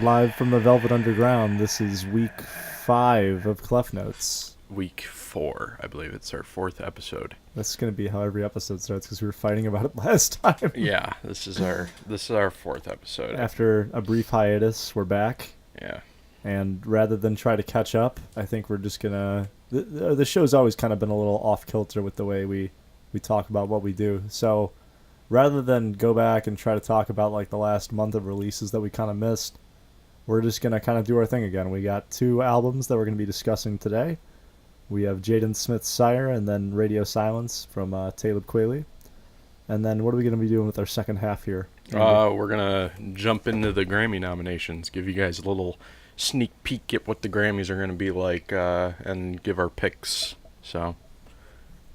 Live from the Velvet Underground. This is week 5 of Clef Notes. Week 4, I believe it's our 4th episode. That's going to be how every episode starts because we were fighting about it last time. Yeah, this is our 4th episode. After a brief hiatus, we're back. Yeah. And rather than try to catch up, I think we're just going to... The show's always kind of been a little off-kilter with the way we talk about what we do. So rather than go back and try to talk about like the last month of releases that we kind of missed, we're just going to kind of do our thing again. We got 2 albums that we're going to be discussing today. We have Jaden Smith's Sire and then Radio Silence from Talib Kweli. And then what are we going to be doing with our second half here? We're going to jump into the Grammy nominations, give you guys a little sneak peek at what the Grammys are going to be like, and give our picks. So,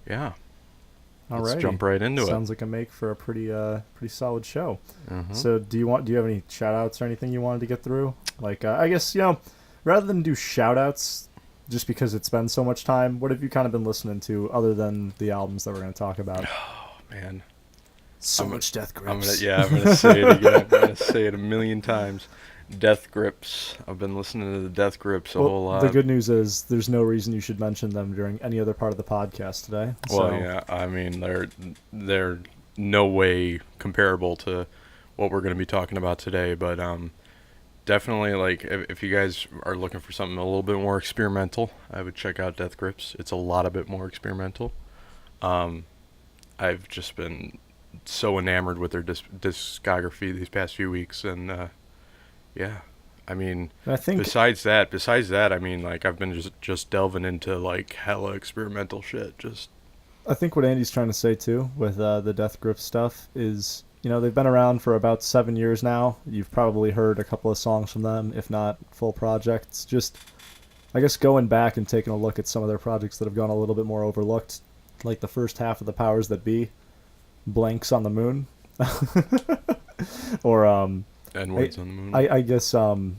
yeah. Let's jump right into it. Sounds like a make for a pretty solid show. Mm-hmm. So do you have any shout outs or anything you wanted to get through? Like I guess, rather than do shout outs just because it's been so much time, what have you kind of been listening to other than the albums that we're going to talk about? Oh, man. So much Death Grips. I'm going to say it again. I'm going to say it a million times. Death Grips. I've been listening to the Death Grips a whole lot. The good news is there's no reason you should mention them during any other part of the podcast today. Well, yeah, I mean, they're no way comparable to what we're going to be talking about today, but definitely, like, if you guys are looking for something a little bit more experimental, I would check out Death Grips. It's a lot of bit more experimental. I've just been so enamored with their discography these past few weeks, and yeah, I mean, I think besides that, I mean, like, I've been just delving into like hella experimental shit. I think what Andy's trying to say too with the Death Grip stuff is, they've been around for about 7 years now. You've probably heard a couple of songs from them, if not full projects. Just, I guess, going back and taking a look at some of their projects that have gone a little bit more overlooked, like the first half of the Powers That Be, Blanks on the Moon, or N-words on the moon. I guess in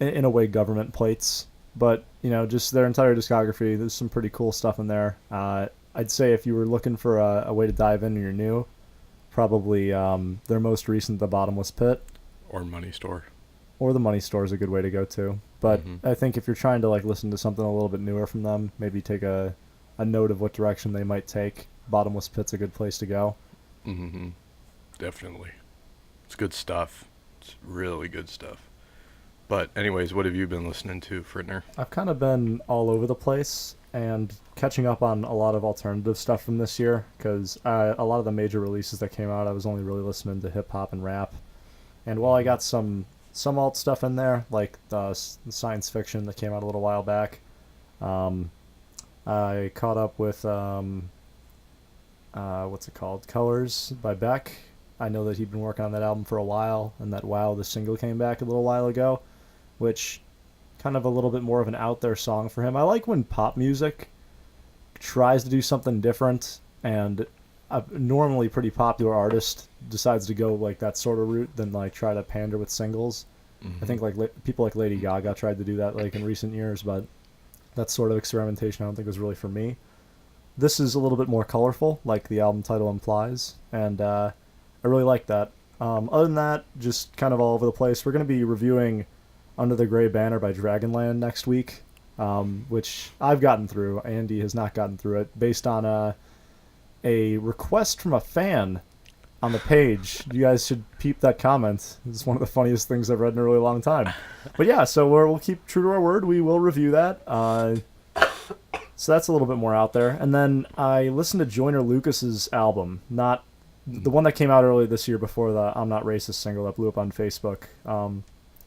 a way government plates, but just their entire discography. There's some pretty cool stuff in there. I'd say if you were looking for a way to dive in and you're new, probably their most recent, The Bottomless Pit, or Money Store, or The Money Store is a good way to go too. But I think if you're trying to like listen to something a little bit newer from them, maybe take a note of what direction they might take. Bottomless Pit's a good place to go. Mm-hmm. Definitely, it's good stuff. It's really good stuff. But anyways, what have you been listening to, Fritner? I've kind of been all over the place and catching up on a lot of alternative stuff from this year because a lot of the major releases that came out, I was only really listening to hip-hop and rap. And while I got some alt stuff in there, like the science fiction that came out a little while back, I caught up with, what's it called? Colors by Beck. I know that he'd been working on that album for a while, and that Wow, the single came back a little while ago, which kind of a little bit more of an out there song for him. I like when pop music tries to do something different, and a normally pretty popular artist decides to go like that sort of route than like try to pander with singles. I think like people like Lady Gaga tried to do that like in recent years, but that sort of experimentation I don't think was really for me. This is a little bit more colorful, like the album title implies, and I really like that. Other than that, just kind of all over the place. We're going to be reviewing Under the Grey Banner by Dragonland next week, which I've gotten through. Andy has not gotten through it, based on a request from a fan on the page. You guys should peep that comment. It's one of the funniest things I've read in a really long time. But yeah, so we'll keep true to our word. We will review that. So that's a little bit more out there. And then I listened to Joyner Lucas's album, not the one that came out early this year before the I'm Not Racist single that blew up on Facebook.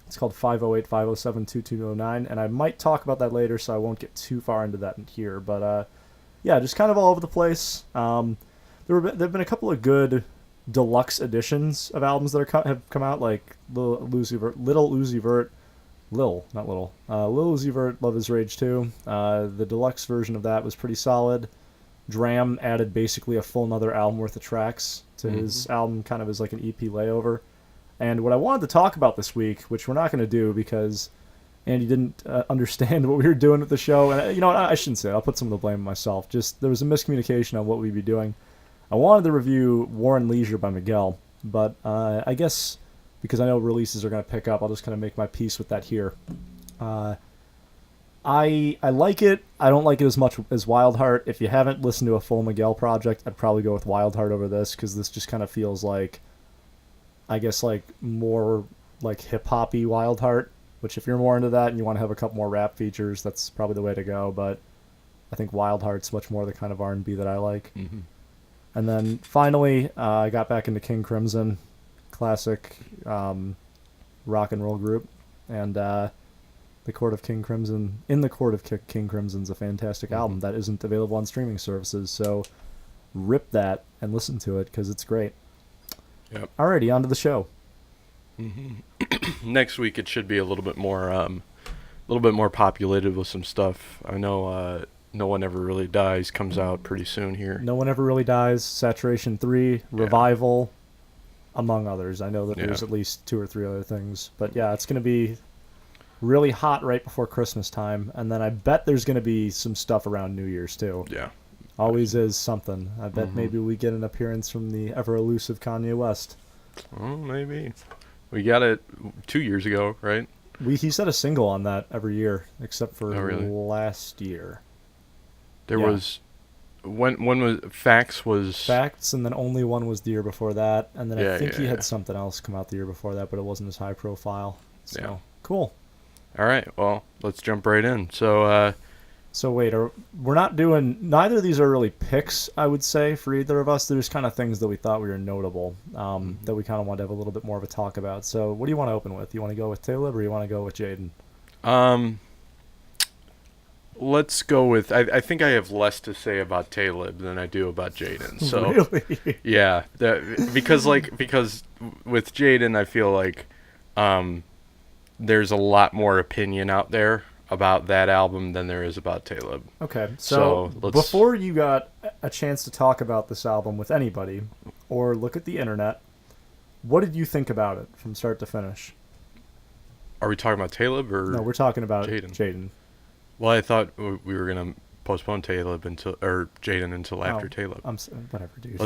It's called 508-507-2209, and I might talk about that later, so I won't get too far into that in here. But yeah, just kind of all over the place. There have been a couple of good deluxe editions of albums that have come out, like Lil Uzi Vert, Love Is Rage 2. The deluxe version of that was pretty solid. Dram added basically a full another album worth of tracks to his album, kind of as like an EP layover. And what I wanted to talk about this week, which we're not going to do because Andy didn't understand what we were doing with the show, and I shouldn't say it. I'll put some of the blame on myself. Just there was a miscommunication on what we'd be doing. I wanted to review War and Leisure by Miguel, but I guess because I know releases are going to pick up. I'll just kind of make my peace with that here. I like it. I don't like it as much as Wild Heart. If you haven't listened to a full Miguel project, I'd probably go with Wild Heart over this, because this just kind of feels like, I guess, like more like hip-hoppy Wild Heart, which if you're more into that and you want to have a couple more rap features, that's probably the way to go. But I think Wild Heart's much more the kind of R&B that I like. Mm-hmm. And then finally, I got back into King Crimson, classic rock and roll group, and the Court of King Crimson, In the Court of King Crimson's a fantastic album that isn't available on streaming services, so rip that and listen to it, because it's great. Yep. Alrighty, on to the show. Mm-hmm. Next week it should be a little bit more populated with some stuff. I know No One Ever Really Dies comes out pretty soon here. No One Ever Really Dies, Saturation 3, Revival, among others. I know that there's at least 2 or 3 other things, but yeah, it's going to be really hot right before Christmas time, and then I bet there's going to be some stuff around New Year's too. Yeah. Always is something. I bet maybe we get an appearance from the ever-elusive Kanye West. Oh, maybe. We got it 2 years ago, right? He said a single on that every year, except for really? last year. There was... When was... Facts, and then Only One was the year before that, and then I think he had something else come out the year before that, but it wasn't as high profile. So, cool. All right, well, let's jump right in. So wait, we're not doing... Neither of these are really picks, I would say, for either of us. They're just kind of things that we thought were notable, that we kind of wanted to have a little bit more of a talk about. So what do you want to open with? You want to go with Talib, or you want to go with Jaden? Let's go with... I think I have less to say about Talib than I do about Jaden. So, really? Yeah, because with Jaden, I feel like there's a lot more opinion out there about that album than there is about Talib. Okay, so before you got a chance to talk about this album with anybody or look at the internet, what did you think about it from start to finish? Are we talking about Talib or... No, we're talking about Jaden. Jaden. Well, I thought we were going to postpone Talib or Jaden until after Talib. Whatever, dude.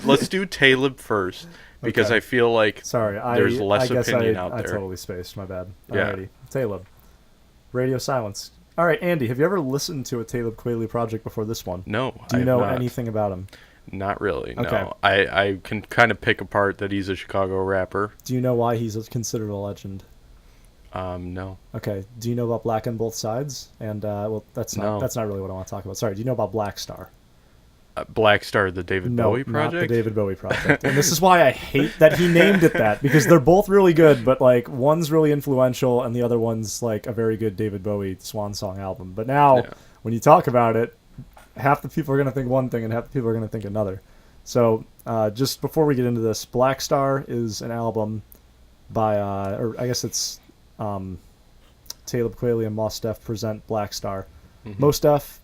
Let's do Talib first, because Okay. I feel like there's I less guess opinion out there. I totally spaced. My bad. Yeah. Alrighty, Talib. Radio silence. All right, Andy, have you ever listened to a Talib Kweli project before this one? No. Do you know anything about him? Not really. Okay. No. I can kind of pick apart that he's a Chicago rapper. Do you know why he's considered a legend? No. Okay. Do you know about Black on Both Sides? And that's not really what I want to talk about. Sorry. Do you know about Black Star? Black Star, the David Bowie project? Not the David Bowie project. And this is why I hate that he named it that, because they're both really good, but like one's really influential and the other one's like a very good David Bowie swan song album. But now when you talk about it, half the people are going to think one thing and half the people are going to think another. So just before we get into this, Black Star is an album by, or I guess it's Talib Kweli and Mos Def present Black Star. Mos Def,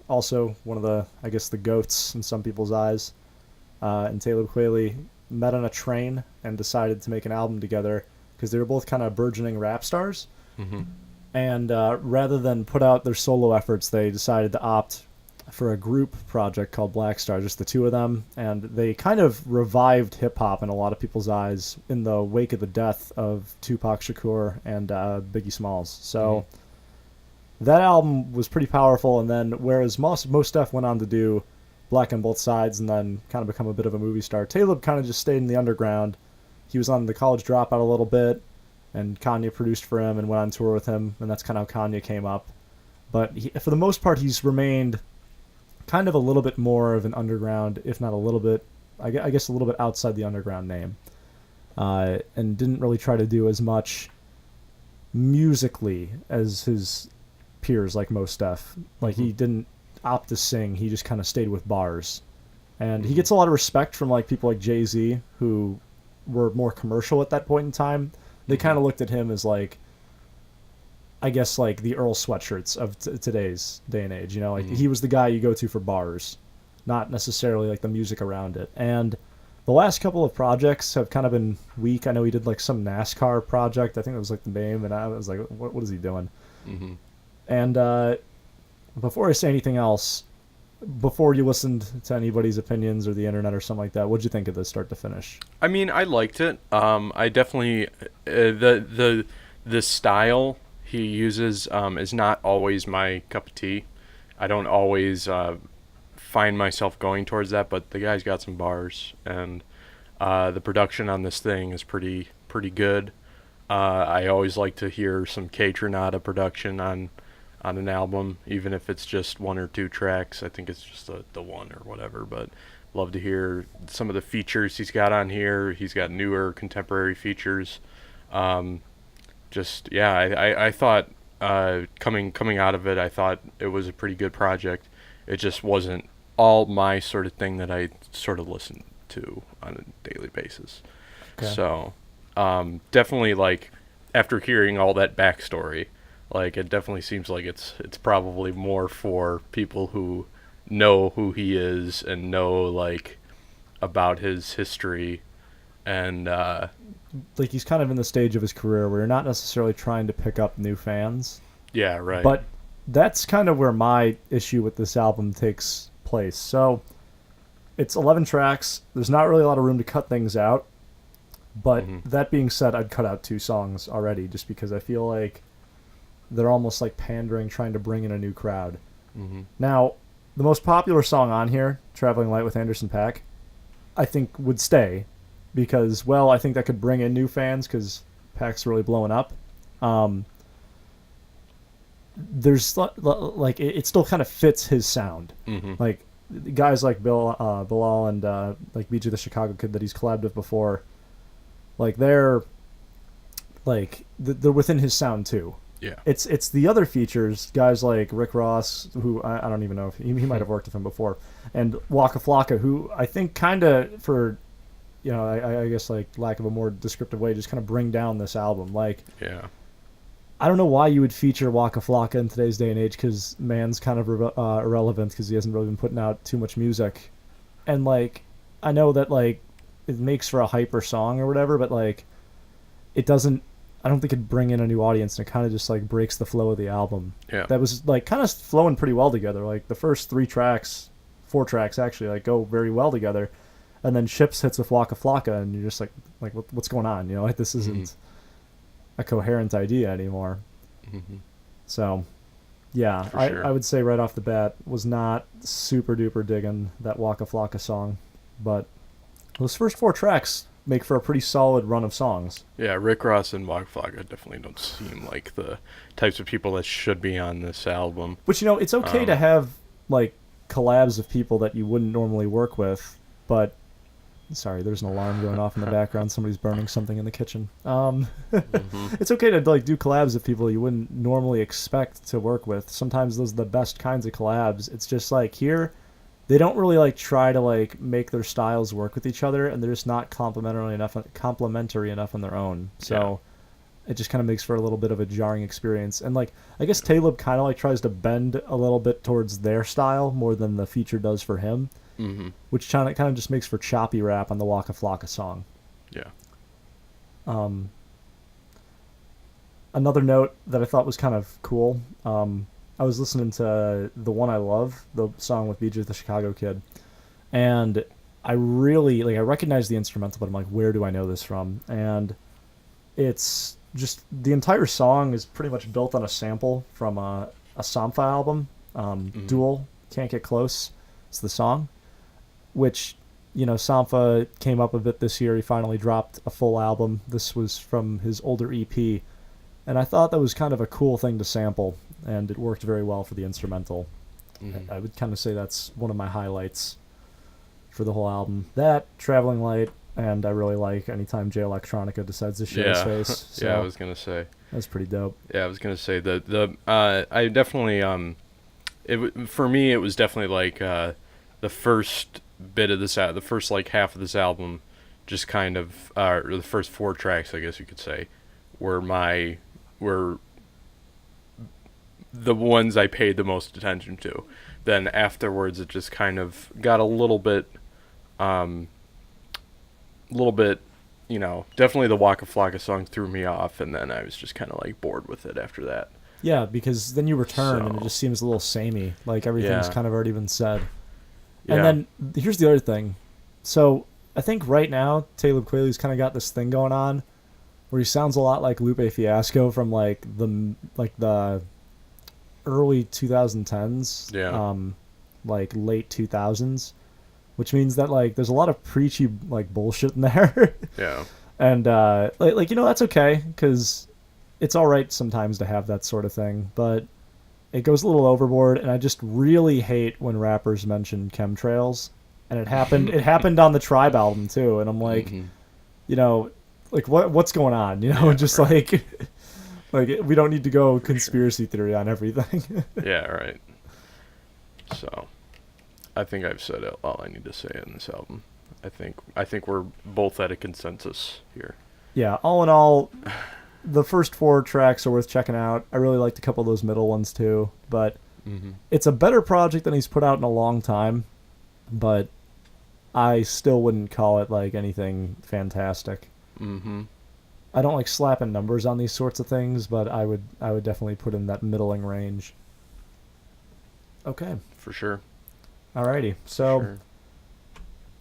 also one of the GOATs in some people's eyes, and Talib Kweli met on a train and decided to make an album together because they were both kind of burgeoning rap stars. And rather than put out their solo efforts, they decided to opt for a group project called Black Star, just the two of them, and they kind of revived hip-hop in a lot of people's eyes in the wake of the death of Tupac Shakur and Biggie Smalls. So that album was pretty powerful, and then whereas Mos Def went on to do Black on Both Sides and then kind of become a bit of a movie star, Talib kind of just stayed in the underground. He was on the College Dropout a little bit, and Kanye produced for him and went on tour with him, and that's kind of how Kanye came up. But for the most part, he's remained kind of a little bit more of an underground, if not a little bit, I guess a little bit outside the underground name, and didn't really try to do as much musically as his peers like Mos Def. Like he didn't opt to sing, he just kind of stayed with bars. And he gets a lot of respect from like people like Jay-Z, who were more commercial at that point in time. They kind of looked at him as like, I guess like the Earl Sweatshirts of today's day and age, you know, like he was the guy you go to for bars, not necessarily like the music around it. And the last couple of projects have kind of been weak. I know he did like some NASCAR project, I think that was like the name, and I was like, what is he doing? And before I say anything else, before you listened to anybody's opinions or the internet or something like that, what'd you think of this start to finish? I mean, I liked it. I definitely the style he uses is not always my cup of tea. I don't always find myself going towards that, but the guy's got some bars, and the production on this thing is pretty good. I always like to hear some K-Tronada production on an album, even if it's just one or two tracks. I think it's just the one or whatever, but love to hear some of the features he's got on here. He's got newer contemporary features. Just yeah, I thought coming out of it, I thought it was a pretty good project. It just wasn't all my sort of thing that I sort of listen to on a daily basis. Okay. So definitely like after hearing all that backstory, like it definitely seems like it's probably more for people who know who he is and know like about his history and Like he's kind of in the stage of his career where you're not necessarily trying to pick up new fans, yeah, right. but that's kind of where my issue with this album takes place. So it's 11 tracks. There's not really a lot of room to cut things out. But that being said, I'd cut out 2 songs already just because I feel like they're almost like pandering, trying to bring in a new crowd. Now, the most popular song on here, Traveling Light with Anderson .Paak, I think would stay because, well, I think that could bring in new fans because Paak's really blowing up. There's like it still kind of fits his sound. Like guys like Bilal and like BJ the Chicago Kid that he's collabed with before, like they're within his sound too. Yeah. It's the other features, guys like Rick Ross, who I don't even know if he might have worked with him before, and Waka Flocka, who I think kind of for, I guess like lack of a more descriptive way, just kind of bring down this album. Like, Yeah. I don't know why you would feature Waka Flocka in today's day and age because man's kind of irrelevant because he hasn't really been putting out too much music, and like I know that like it makes for a hyper song or whatever, but like it doesn't. I don't think it'd bring in a new audience, and it kind of just like breaks the flow of the album. Yeah. That was like kind of flowing pretty well together. Like the first 4 tracks actually like go very well together, and then Ships hits with Waka Flocka, and you're just like what's going on? Like this isn't a coherent idea anymore. So, yeah, For sure. I would say right off the bat was not super duper digging that Waka Flocka song, but those first 4 tracks make for a pretty solid run of songs. Yeah, Rick Ross and Waka Flocka definitely don't seem like the types of people that should be on this album. But it's okay to have like collabs of people that you wouldn't normally work with, but sorry, there's an alarm going off in the background. Somebody's burning something in the kitchen. It's okay to like do collabs of people you wouldn't normally expect to work with. Sometimes those are the best kinds of collabs. It's just like here, they don't really like try to like make their styles work with each other, and they're just not complementary enough on their own. So it just kind of makes for a little bit of a jarring experience. And like I guess Talib kind of like tries to bend a little bit towards their style more than the feature does for him. Which kind of just makes for choppy rap on the Waka Flocka song. Yeah. Another note that I thought was kind of cool. I was listening to The One I Love, the song with BJ the Chicago Kid, and I really I recognize the instrumental, but I'm like, where do I know this from? And it's just the entire song is pretty much built on a sample from a Sampha album, Duel, Can't Get Close. It's the song. Which, Sampha came up a bit this year. He finally dropped a full album. This was from his older EP. And I thought that was kind of a cool thing to sample, and it worked very well for the instrumental. I would kind of say that's one of my highlights for the whole album. That, Traveling Light, and I really like anytime Jay Electronica decides to show his face. So Yeah, I was going to say. That's pretty dope. Yeah, I was going to say I definitely for me it was definitely like the first bit of this the first like half of this album just kind of or the first 4 tracks I guess you could say were the ones I paid the most attention to. Then afterwards it just kind of got a little bit definitely the Waka Flocka song threw me off, and then I was just kind of like bored with it after that. Yeah, because then you return and it So, just seems a little samey. Like everything's yeah. kind of already been said. And Yeah. then here's the other thing. So I think right now Talib Kweli's kind of got this thing going on where he sounds a lot like Lupe Fiasco from the early 2010s, Yeah. like late 2000s, which means that like there's a lot of preachy like bullshit in there. Yeah. And that's okay because it's all right sometimes to have that sort of thing, but it goes a little overboard, and I just really hate when rappers mention chemtrails. And it happened. It happened on the Tribe album too, and I'm like, Hmm. you know, like what's going on? Yeah, just right. like we don't need to go For sure. conspiracy theory on everything. Yeah, right. So, I think I've said all I need to say in this album. I think we're both at a consensus here. Yeah, all in all, the first four tracks are worth checking out. I really liked a couple of those middle ones too, but Hmm. it's a better project than he's put out in a long time. But I still wouldn't call it like anything fantastic. Hmm. I don't like slapping numbers on these sorts of things, but I would definitely put in that middling range. Okay, For sure. alrighty. For So sure.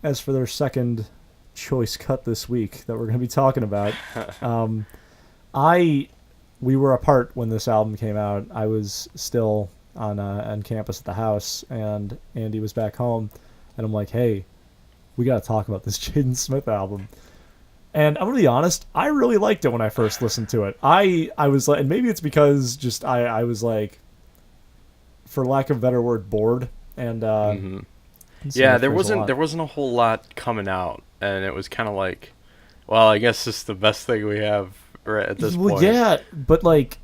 as for their second choice cut this week that we're going to be talking about, um, I we were apart when this album came out. I was still on campus at the house, and Andy was back home, and I'm like, hey, we got to talk about this Jaden Smith album. And I'm gonna be honest, I really liked it when I first listened to it. I was like, and maybe it's because just I was like, for lack of a better word, bored. And Hmm. so Yeah, that there phrase a wasn't lot. there wasn't a whole lot coming out, and it was kind of like, well, I guess this is the best thing we have right at this Well, point. yeah, but like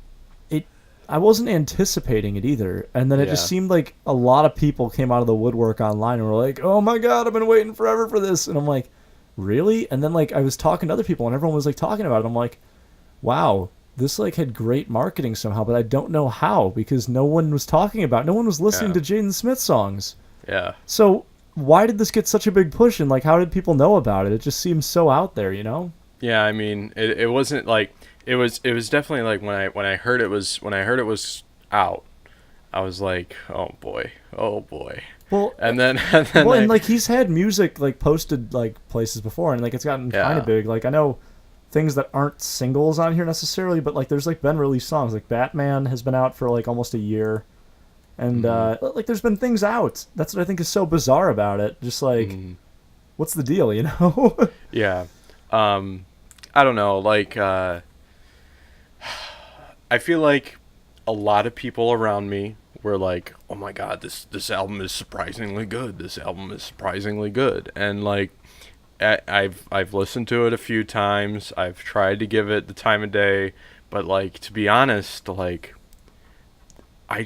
it, I wasn't anticipating it either. And then it just Yeah. seemed like a lot of people came out of the woodwork online and were like, "Oh my god, I've been waiting forever for this." And I'm like, "Really?" And then like I was talking to other people, and everyone was like talking about it. I'm like, "Wow, this like had great marketing somehow, but I don't know how because no one was talking about, no one was listening Yeah. to Jaden Smith songs." Yeah. So why did this get such a big push, and like how did people know about it? It just seems so out there, you know? Yeah, I mean, it wasn't like it was definitely like when I heard it was out, I was like, oh boy, Well, and then and then well, and like he's had music like posted like places before, and like it's gotten kind yeah. of big. Like I know things that aren't singles on here necessarily, but like there's like been released songs. Like Batman has been out for like almost a year, and Hmm. like there's been things out. That's what I think is so bizarre about it. Just like, Hmm. what's the deal, you know? Yeah, I don't know, like I feel like a lot of people around me were like, "Oh my god, this album is surprisingly good. This album is surprisingly good." And like I've listened to it a few times. I've tried to give it the time of day, but like to be honest, like I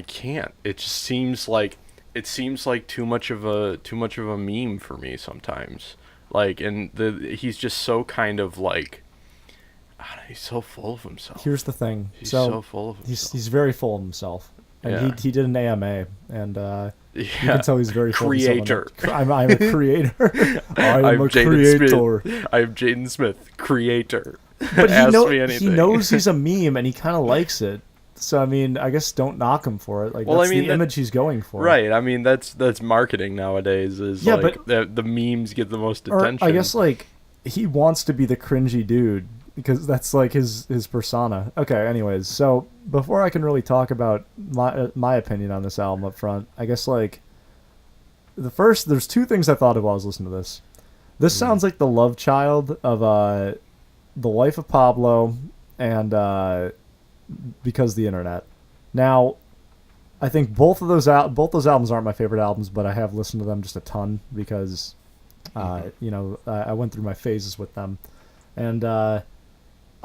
can't. It seems like too much of a meme for me sometimes. Like, and he's just so kind of like, I don't know, he's so full of himself. Here's the thing. He's So so full of himself. he's very full of himself, and Yeah. he did an AMA, and you Yeah. can tell he's very full Creator. of himself. I'm a creator. I am I'm a Jaden creator. Smith. I'm Jaden Smith, creator. But Ask me he anything. knows he's a meme, and he kind of likes it. So I mean, I guess don't knock him for it. Like Well, that's I mean, the image he's going for. Right. I mean, that's marketing nowadays. Is Yeah, like but the memes get the most or attention. I guess like he wants to be the cringy dude because that's like his persona. Okay. Anyways, so before I can really talk about my opinion on this album up front, I guess like there's two things I thought of while I was listening to this. This sounds like the love child of the Life of Pablo and Because the Internet. Now, I think both those albums aren't my favorite albums, but I have listened to them just a ton because I went through my phases with them, and I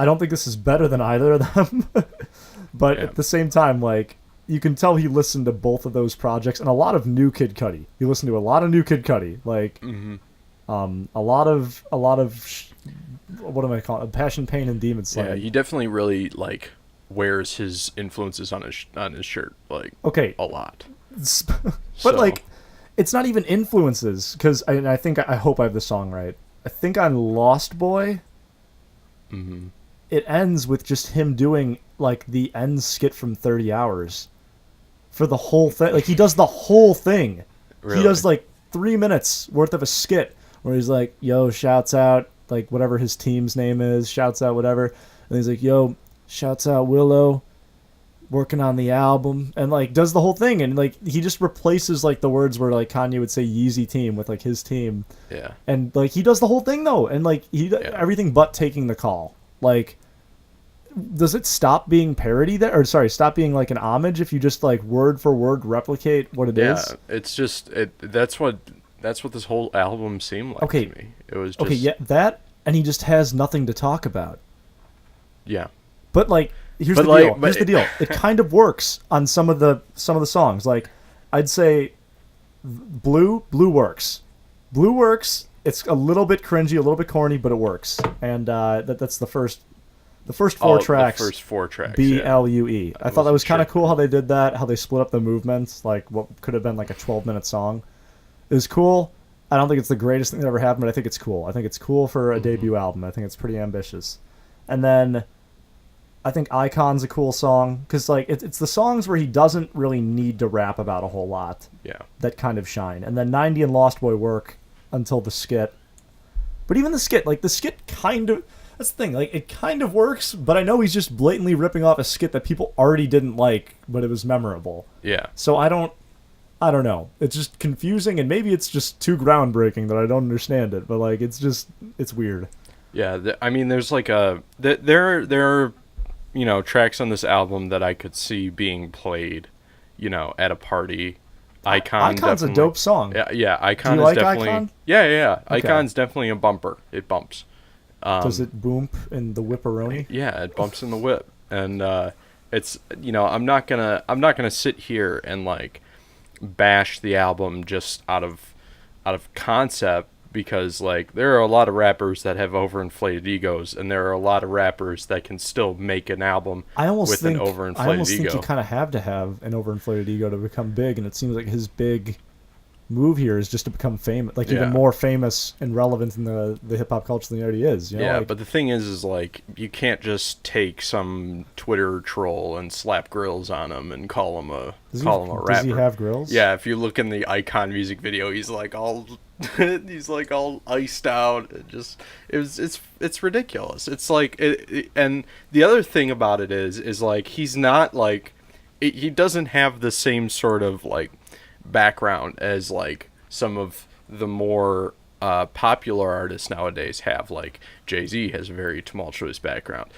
don't think this is better than either of them. But Yeah. at the same time, like you can tell he listened to both of those projects and a lot of New Kid Cudi. He listened to a lot of New Kid Cudi, like Hmm. a lot of what am I calling it? Passion, Pain, and Demon Yeah, Slayer. he definitely really like wears his influences on his shirt like Okay, a lot. but So, like it's not even influences because I hope I have the song right. I think on Lost Boy hmm it ends with just him doing like the end skit from 30 Hours for the whole thing. Like he does the whole thing. Really? He does like 3 minutes worth of a skit where he's like, yo, shouts out like whatever his team's name is, shouts out whatever, and he's like, yo, shouts out Willow, working on the album, and like does the whole thing, and like he just replaces like the words where like Kanye would say Yeezy team with like his team, Yeah. and like he does the whole thing though, and like everything but taking the call. Like, does it stop being parody there, or sorry, stop being like an homage if you just like word for word replicate what it is? Yeah, it's just that's what this whole album seemed like Okay. to me. It was just Okay, yeah, that, and he just has nothing to talk about. yeah. But like, here's But, the like, deal. but Here's the deal. It kind of works on some of the songs. Like, I'd say, Blue works. Blue works. It's a little bit cringy, a little bit corny, but it works. And that's the first four tracks. The first 4 tracks. BLUE. I thought that was kind of sure. cool how they did that. How they split up the movements. Like what could have been like a 12-minute song. It was cool. I don't think it's the greatest thing that ever happened, but I think it's cool. I think it's cool for a debut album. I think it's pretty ambitious. And then I think Icon's a cool song because like it's the songs where he doesn't really need to rap about a whole lot Yeah. that kind of shine. And then 90 and Lost Boy work until the skit. But even the skit, like the skit kind of, that's the thing, like it kind of works, but I know he's just blatantly ripping off a skit that people already didn't like, but it was memorable. Yeah. So I don't know. It's just confusing, and maybe it's just too groundbreaking that I don't understand it. But like, it's weird. Yeah. I mean, there's like there are tracks on this album that I could see being played, at a party. Icon's definitely, a dope song. Yeah. Icon Do you is like definitely. Icon? Yeah. Okay. Icon's definitely a bumper. It bumps. Does it boom in the whipperoni? Yeah, it bumps in the whip, and it's I'm not gonna sit here and like bash the album just out of concept, because like there are a lot of rappers that have overinflated egos, and there are a lot of rappers that can still make an album I almost an think overinflated ego. you kind of have to have an overinflated ego to become big, and it seems like his big move here is just to become famous, like even more famous and relevant in the hip hop culture than he already is. Yeah, like, but the thing is like you can't just take some Twitter troll and slap grills on him and call him a rapper. Does he have grills? Yeah, if you look in the Icon music video, he's like all he's like all iced out. It's ridiculous. It's like and the other thing about it is like he's not like he doesn't have the same sort of like background as like some of the more popular artists nowadays have. Like Jay-Z has a very tumultuous background.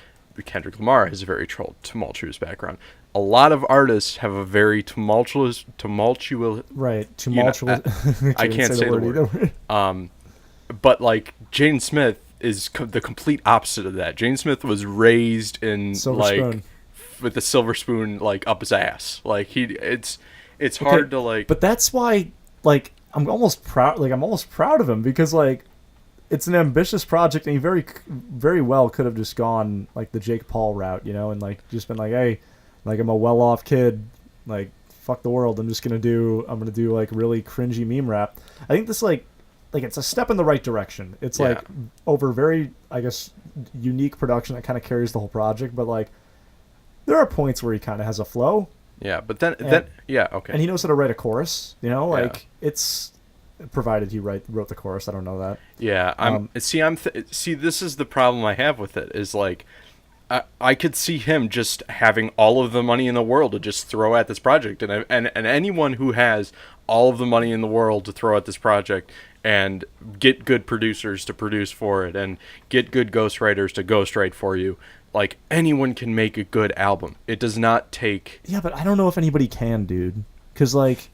Kendrick Lamar has a very tumultuous background. A lot of artists have a very tumultuous. Right, tumultuous. I can't say the word. But like Jaden Smith is the complete opposite of that. Jaden Smith was raised in Silver like spoon. with a silver spoon like up his ass. Like it's hard to like. But that's why, like, I'm almost proud. Like, I'm almost proud of him because, like, it's an ambitious project, and he very, very well could have just gone like the Jake Paul route, and like just been like, hey, like I'm a well-off kid, like fuck the world. I'm gonna do like really cringy meme rap. I think this like it's a step in the right direction. It's like over very, I guess, unique production that kind of carries the whole project, but like there are points where he kind of has a flow. Yeah, but then yeah, okay. And he knows how to write a chorus, like it's provided he wrote the chorus. I don't know that. Yeah, see this is the problem I have with it is like I could see him just having all of the money in the world to just throw at this project, and anyone who has all of the money in the world to throw at this project and get good producers to produce for it and get good ghostwriters to ghostwrite for you. Like, anyone can make a good album. It does not take... Yeah, but I don't know if anybody can, dude. Because, like,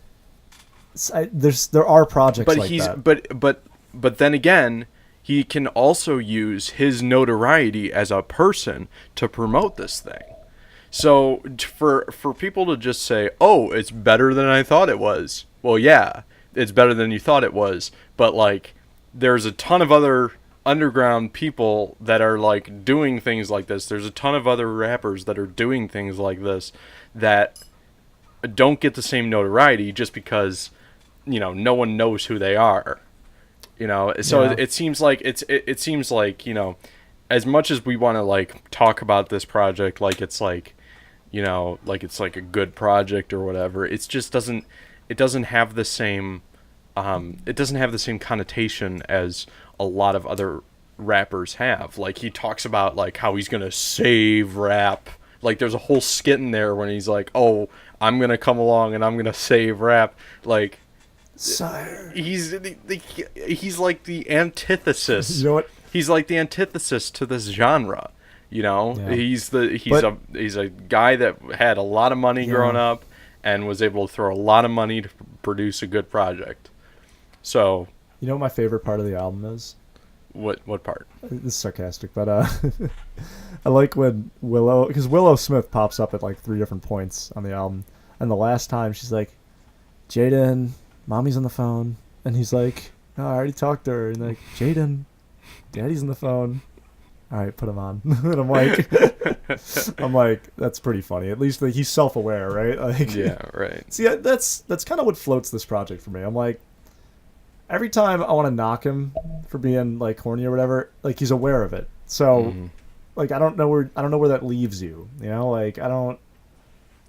there are projects like that. But then again, he can also use his notoriety as a person to promote this thing. So, for people to just say, oh, it's better than I thought it was. Well, yeah, it's better than you thought it was. But, like, there's a ton of other underground people that are like doing things like this. There's a ton of other rappers that are doing things like this that don't get the same notoriety just because no one knows who they are. So it seems like it seems like as much as we want to like talk about this project like it's like, like it's like a good project or whatever, it doesn't have the same it doesn't have the same connotation as a lot of other rappers have. Like he talks about like how he's gonna save rap. Like there's a whole skit in there when he's like, "Oh, I'm gonna come along and I'm gonna save rap." Like Sire. he's like the antithesis. You know what? He's like the antithesis to this genre. Yeah. He's a guy that had a lot of money growing Yeah. up and was able to throw a lot of money to produce a good project. So, You know what my favorite part of the album is? what part? This is sarcastic, but I like when because Willow Smith pops up at like 3 different points on the album, and the last time she's like, "Jaden, mommy's on the phone," and he's like, "No, I already talked to her," and like, "Jaden, daddy's on the phone." All right, put him on, and I'm like, that's pretty funny. At least like, he's self-aware, right? Like, Yeah, right. see, that's kind of what floats this project for me. I'm like, every time I want to knock him for being like horny or whatever, like he's aware of it. So, like, I don't know where that leaves you. You know, like I don't.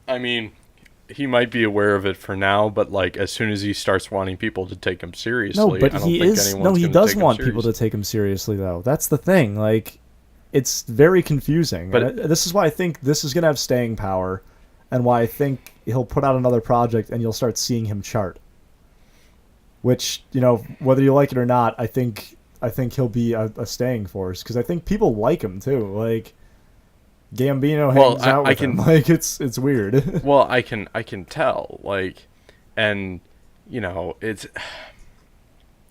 I mean, he might be aware of it for now, but like as soon as he starts wanting people to take him seriously, No, but I don't he think is. anyone's No, he gonna does take him want people to seriously. take him seriously, though. That's the thing. Like, it's very confusing. But And this is why I think this is gonna have staying power, and why I think he'll put out another project and you'll start seeing him chart. Which, whether you like it or not, I think he'll be a staying force because I think people like him too. Like Gambino Well, hangs out I with him. can- Like it's weird. Well, I can tell, like, and it's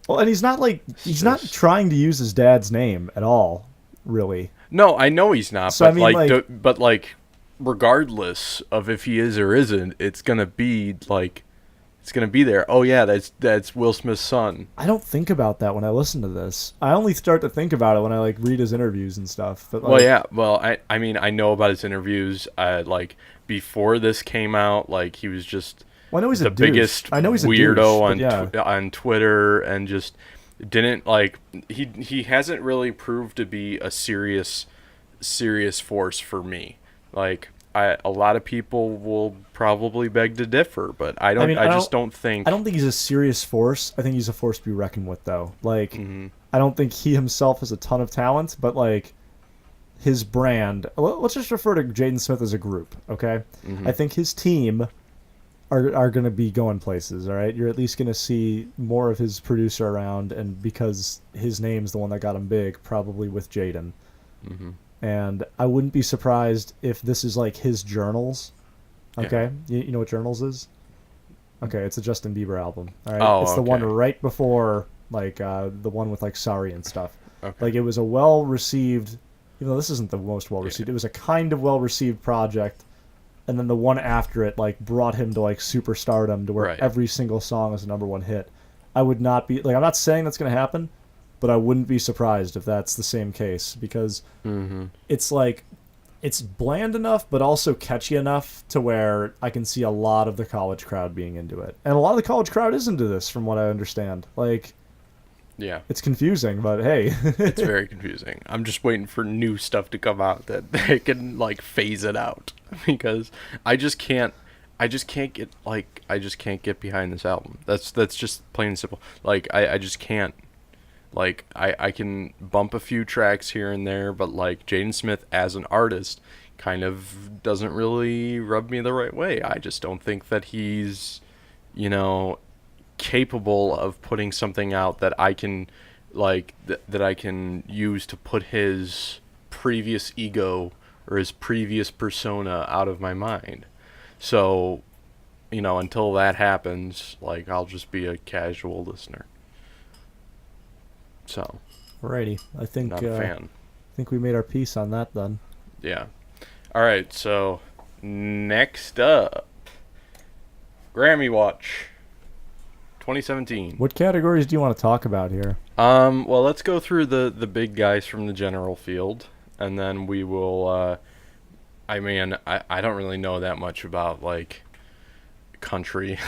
Well, and he's not trying to use his dad's name at all, really. no, I know he's not, So, but I mean, like- but like, regardless of if he is or isn't, it's gonna be like, it's gonna be there. Oh yeah, that's Will Smith's son. I don't think about that when I listen to this. I only start to think about it when I like read his interviews and stuff. But like, Well, yeah. Well, I mean, I know about his interviews. Like before this came out, like he was just well, I know he's the a douche. biggest I know he's a weirdo douche, on but yeah. on Twitter, and just didn't like he hasn't really proved to be a serious force for me. Like a lot of people will probably beg to differ, but I mean, just don't think I don't think he's a serious force. I think he's a force to be reckoned with, though. Like, Mm-hmm. I don't think he himself has a ton of talent, but like his brand. Let's just refer to Jaden Smith as a group, okay? Mm-hmm. I think his team are going to be going places. All right, you're at least going to see more of his producer around, and because his name's the one that got him big, probably with Jaden. Mm-hmm. And I wouldn't be surprised if this is like his journals. Okay, you know what journals is? Okay, it's a Justin Bieber album. All right, Oh, it's the one okay. right before like the one with like Sorry and stuff. Okay. Like it was a well received, even though this isn't the most well received. It was a kind of well received project, and then the one after it like brought him to like superstardom to where Right. every single song is a number one hit. I would not be like I'm not saying that's going to happen, but I wouldn't be surprised if that's the same case because Mm-hmm. it's like it's bland enough but also catchy enough to where I can see a lot of the college crowd being into it. And a lot of the college crowd is into this from what I understand. Like Yeah. it's confusing, but hey. It's very confusing. I'm just waiting for new stuff to come out that they can like phase it out because I just can't get behind this album. That's just plain and simple. Like I just can't. Like I can bump a few tracks here and there, but like Jaden Smith as an artist kind of doesn't really rub me the right way. I just don't think that he's, capable of putting something out that I can that I can use to put his previous ego or his previous persona out of my mind. So, until that happens, like I'll just be a casual listener. So, Alrighty. I think not a fan. I think we made our piece on that then. Yeah. All right, so next up, Grammy Watch 2017. What categories do you want to talk about here? Well, let's go through the big guys from the general field, and then we will. I mean, I don't really know that much about like country.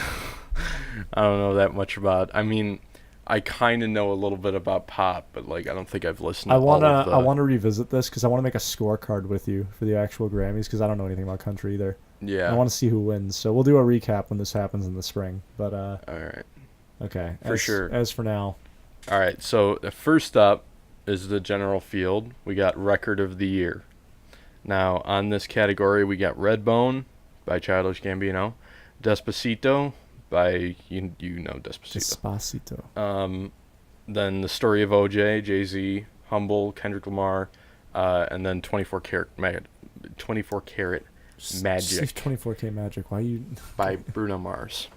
I don't know that much about. I mean, I kind of know a little bit about pop, but like I don't think I've listened. I To all wanna of the, I wanna revisit this because I want to make a scorecard with you for the actual Grammys because I don't know anything about country either. Yeah. I want to see who wins, so we'll do a recap when this happens in the spring. But All right. okay, For sure. As for now, All right. So first up is the general field. We got record of the year. Now on this category, we got Redbone by Childish Gambino, Despacito by you know Despacito. Despacito. Then The Story of OJ, Jay-Z, Humble, Kendrick Lamar, and then 24 Karat Magic. 24K Magic. Why you? By Bruno Mars.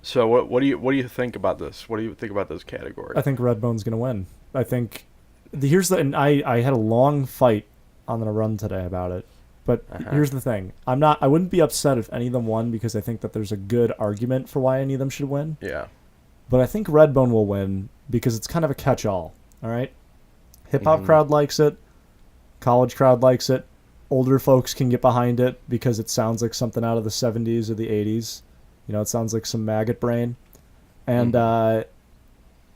So what do you think about this? What do you think about this category? I think Redbone's gonna win. I think and I had a long fight on the run today about it. But here's the thing. I wouldn't be upset if any of them won because I think that there's a good argument for why any of them should win. Yeah. But I think Redbone will win because it's kind of a catch-all, all right? Hip-hop crowd likes it. College crowd likes it. Older folks can get behind it because it sounds like something out of the 70s or the 80s. You know, it sounds like some maggot brain. And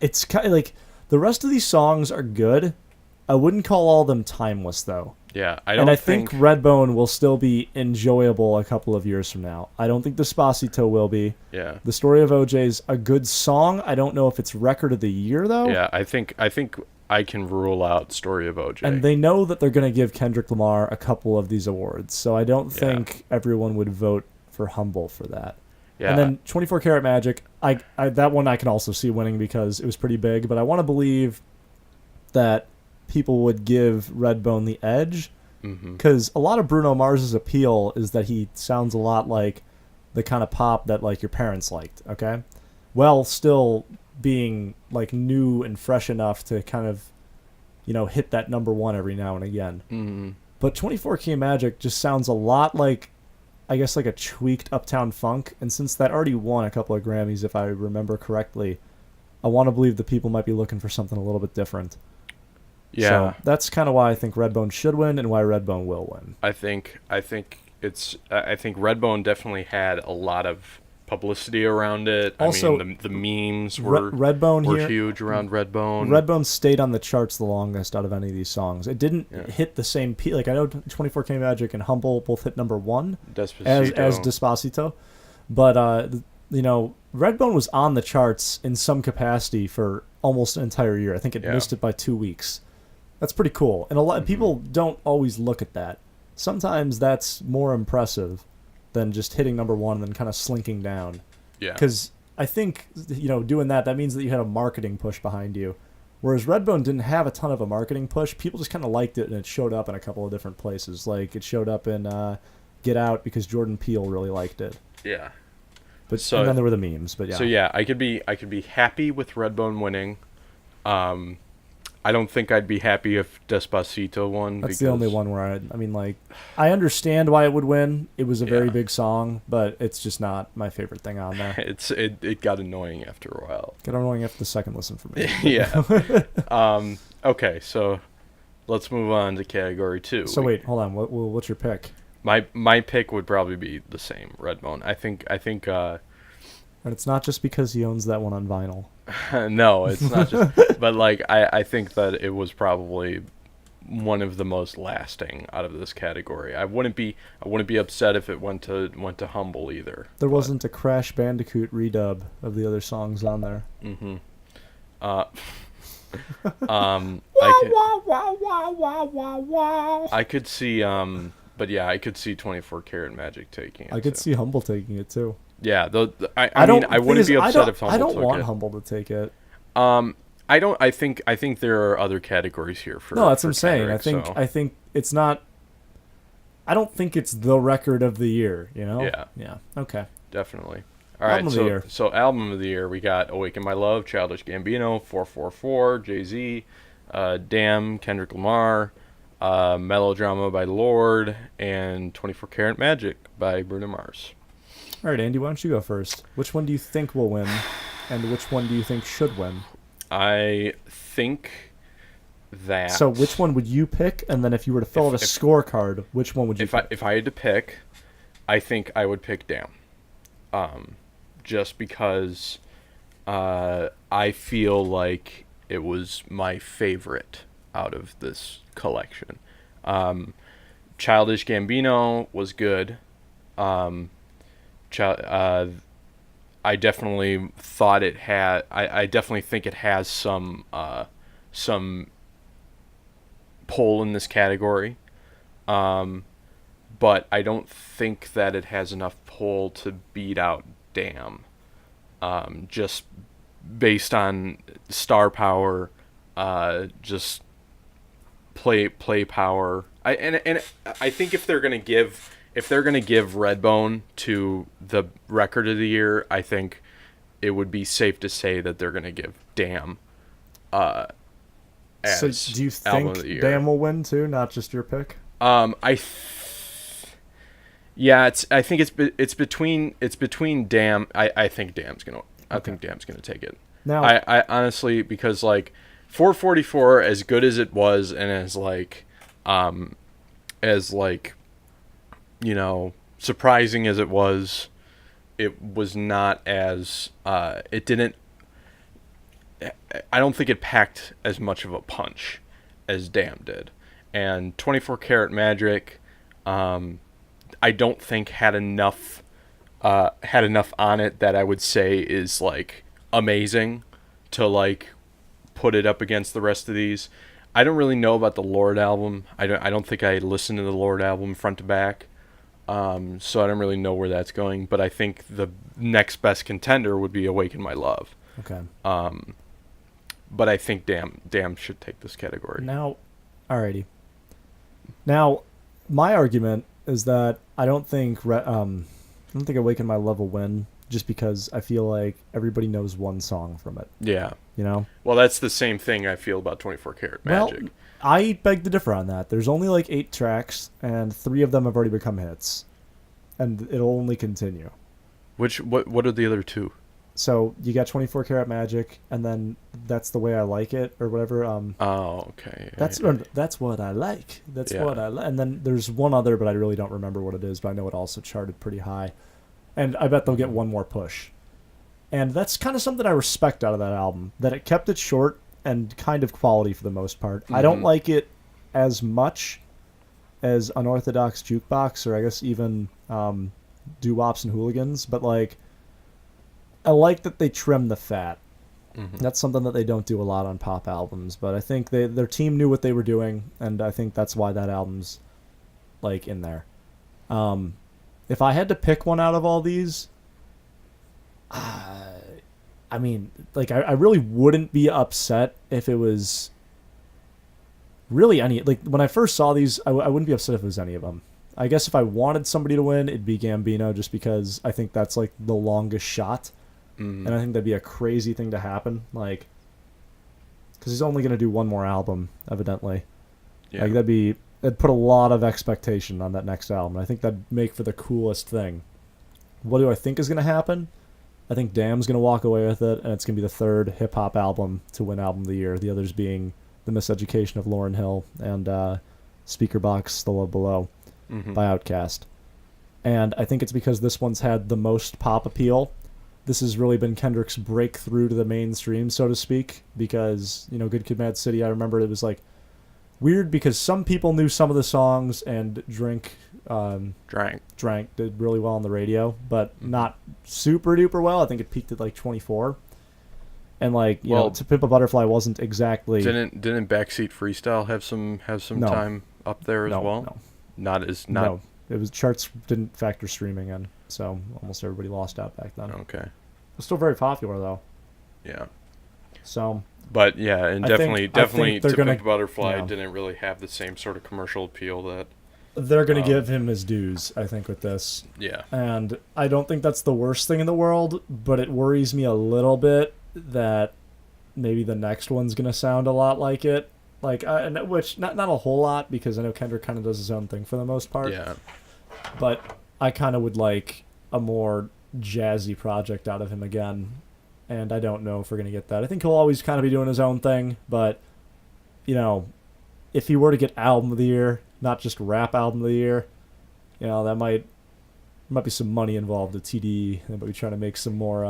it's kind of like the rest of these songs are good. I wouldn't call all of them timeless, though. Yeah, I think Redbone will still be enjoyable a couple of years from now. I don't think Despacito will be. Yeah. The Story of OJ's a good song. I don't know if it's record of the year though. Yeah, I think I can rule out Story of OJ. And they know that they're going to give Kendrick Lamar a couple of these awards, so I don't think everyone would vote for Humble for that. Yeah. And then 24 Karat Magic, I that one I can also see winning because it was pretty big, but I want to believe that people would give Redbone the edge because a lot of Bruno Mars's appeal is that he sounds a lot like the kind of pop that like your parents liked, okay? Well, still being like new and fresh enough to kind of, you know, hit that number one every now and again. But 24K Magic just sounds a lot like, I guess, like a tweaked Uptown Funk, and since that already won a couple of Grammys, if I remember correctly, I want to believe that people might be looking for something a little bit different. Yeah. So that's kind of why I think Redbone should win and why Redbone will win. I think Redbone definitely had a lot of publicity around it. Also, I mean, the memes were huge around Redbone. Redbone stayed on the charts the longest out of any of these songs. It didn't hit the same peak. Like I know 24K Magic and Humble both hit number one as Despacito, but you know, Redbone was on the charts in some capacity for almost an entire year. I think it missed it by 2 weeks. That's pretty cool. And a lot of people don't always look at that. Sometimes that's more impressive than just hitting number one and then kind of slinking down. Yeah. Because I think, you know, doing that means that you had a marketing push behind you. Whereas Redbone didn't have a ton of a marketing push. People just kind of liked it, and it showed up in a couple of different places. Like, it showed up in Get Out because Jordan Peele really liked it. Yeah. But and then there were the memes. But yeah. So yeah, I could be happy with Redbone winning. I don't think I'd be happy if Despacito won. That's the only one where I mean, like, I understand why it would win. It was a very big song, but it's just not my favorite thing on there. It got annoying after a while. Got annoying after the second listen for me. Yeah. Okay, so let's move on to category 2. So wait, hold on. What's your pick? My pick would probably be the same, Redbone. I think. And it's not just because he owns that one on vinyl. No, it's not just. But like, I think that it was probably one of the most lasting out of this category. I wouldn't be upset if it went to Humble either. There wasn't a Crash Bandicoot redub of the other songs on there. I could see but yeah, I could see 24 Karat Magic taking it. I could see Humble taking it too. Yeah, I mean, I wouldn't be upset if Humble took it. I don't want Humble to take it. I don't. I think there are other categories here for. No, that's what I'm saying. Kendrick, I think it's not. I don't think it's the record of the year. You know. Yeah. Yeah. Okay. Definitely. All right. Album of the year. So album of the year, we got "Awaken My Love," Childish Gambino, 444, Jay-Z, "Damn," Kendrick Lamar, "Melodrama" by Lorde, and 24 Karat Magic by Bruno Mars. All right, Andy, why don't you go first? Which one do you think will win, and which one do you think should win? I think that. So, which one would you pick? And then, if you were to fill out a scorecard, which one would you pick? If I had to pick, I think I would pick "Damn," just because I feel like it was my favorite out of this collection. Um, Childish Gambino was good. Um, Chil- uh, I definitely thought it had. I definitely think it has some pull in this category. Um, but I don't think that it has enough pull to beat out Damn. Just based on star power, just play power. And I think if they're gonna give Redbone to the record of the year, I think it would be safe to say that they're gonna give Damn So as do you album of the think year. Damn will win too, not just your pick? Yeah, I think it's between Damn. I think Damn's gonna Okay. take it. Now, I honestly, because like 444, as good as it was, and as like, you know, surprising as it was not as it didn't. I don't think it packed as much of a punch as Damn did, and 24 Karat Magic, I don't think had enough on it that I would say is like amazing to like put it up against the rest of these. I don't really know about the Lord album. I don't think I listened to the Lord album front to back. So I don't really know where that's going, but I think the next best contender would be Awaken My Love. okay. But I think Damn should take this category. Now, alrighty. Now, my argument is that I don't think Awaken My Love will win, just because I feel like everybody knows one song from it. Yeah. You know. Well, that's the same thing I feel about 24 Karat Magic. Well, I beg to differ on that. There's only like 8 tracks, and 3 of them have already become hits, and it'll only continue. What are the other 2? So you got 24 Karat Magic, and then That's the Way I Like It, or whatever. Oh, okay. That's what I like. That's Yeah. what I like. And then there's one other, but I really don't remember what it is. But I know it also charted pretty high, and I bet they'll get one more push. And that's kind of something I respect out of that album, that it kept it short and kind of quality for the most part. I don't like it as much as Unorthodox Jukebox, or I guess even Doo-Wops and Hooligans, but like I like that they trim the fat. That's something that they don't do a lot on pop albums, but I think their team knew what they were doing, and I think that's why that album's like in there. If I had to pick one out of all these, I mean, like I really wouldn't be upset if it was really any. Like when I first saw these, I wouldn't be upset if it was any of them. I guess if I wanted somebody to win, it'd be Gambino, just because I think that's like the longest shot. And I think that'd be a crazy thing to happen, like, because he's only going to do one more album, evidently. Yeah. Like that'd put a lot of expectation on that next album. I think that'd make for the coolest thing. What do I think is going to happen? I think Damn's going to walk away with it, and it's going to be the third hip hop album to win Album of the Year. The others being The Miseducation of Lauryn Hill and Speaker Box, The Love Below by Outkast. And I think it's because this one's had the most pop appeal. This has really been Kendrick's breakthrough to the mainstream, so to speak, because, you know, Good Kid, Mad City, I remember it was like weird because some people knew some of the songs, and Drank did really well on the radio, but not super duper well. I think it peaked at like 24. And like, you know, To Pimp a Butterfly wasn't exactly Didn't Backseat Freestyle have some No. time up there as well? No. No. It was charts didn't factor streaming in, so almost everybody lost out back then. Okay. It was still very popular though. Yeah. So, But yeah, and I definitely think they're To gonna- Pimp a Butterfly yeah. didn't really have the same sort of commercial appeal that they're going to give him his dues, I think, with this. yeah. And I don't think that's the worst thing in the world, but it worries me a little bit that maybe the next one's going to sound a lot like it. Like, which, not a whole lot, because I know Kendrick kind of does his own thing for the most part. Yeah. But I kind of would like a more jazzy project out of him again. And I don't know if we're going to get that. I think he'll always kind of be doing his own thing, but, you know, if he were to get Album of the Year, not just Rap Album of the Year, you know, that might might be some money involved at TDE. They might be trying to make some more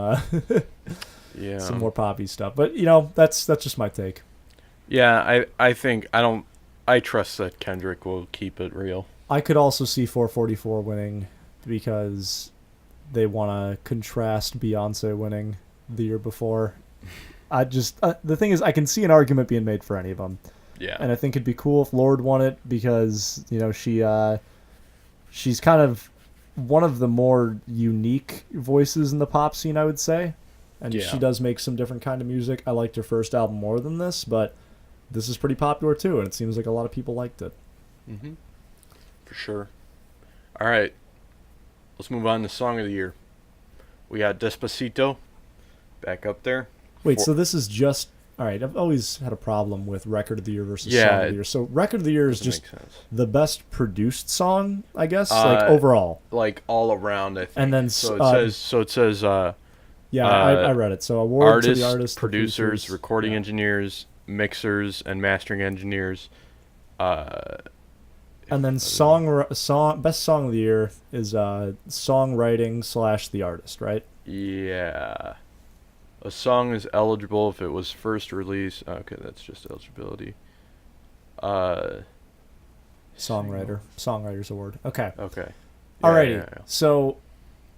Yeah. some more poppy stuff. But that's just my take. Yeah, I think I trust that Kendrick will keep it real. I could also see 444 winning because they want to contrast Beyonce winning the year before. The thing is, I can see an argument being made for any of them. Yeah. And I think it'd be cool if Lorde won it because, she's kind of one of the more unique voices in the pop scene, I would say. And Yeah. she does make some different kind of music. I liked her first album more than this, but this is pretty popular too, and it seems like a lot of people liked it. Mm-hmm. For sure. All right. Let's move on to Song of the Year. We got Despacito back up there. Wait, so this is just... All right, I've always had a problem with Record of the Year versus Yeah, Song of the Year. So Record of the Year is Doesn't just make sense. the best produced song, I guess, like overall. Like all around, I think. And then so it says yeah, I read it. So award artists, to the artists, producers, recording yeah. engineers, mixers, and mastering engineers. And then best song of the year is songwriting / the artist, right? Yeah. A song is eligible if it was first released. Okay, that's just eligibility. Songwriters Award. Okay. Okay. Alrighty. Yeah. So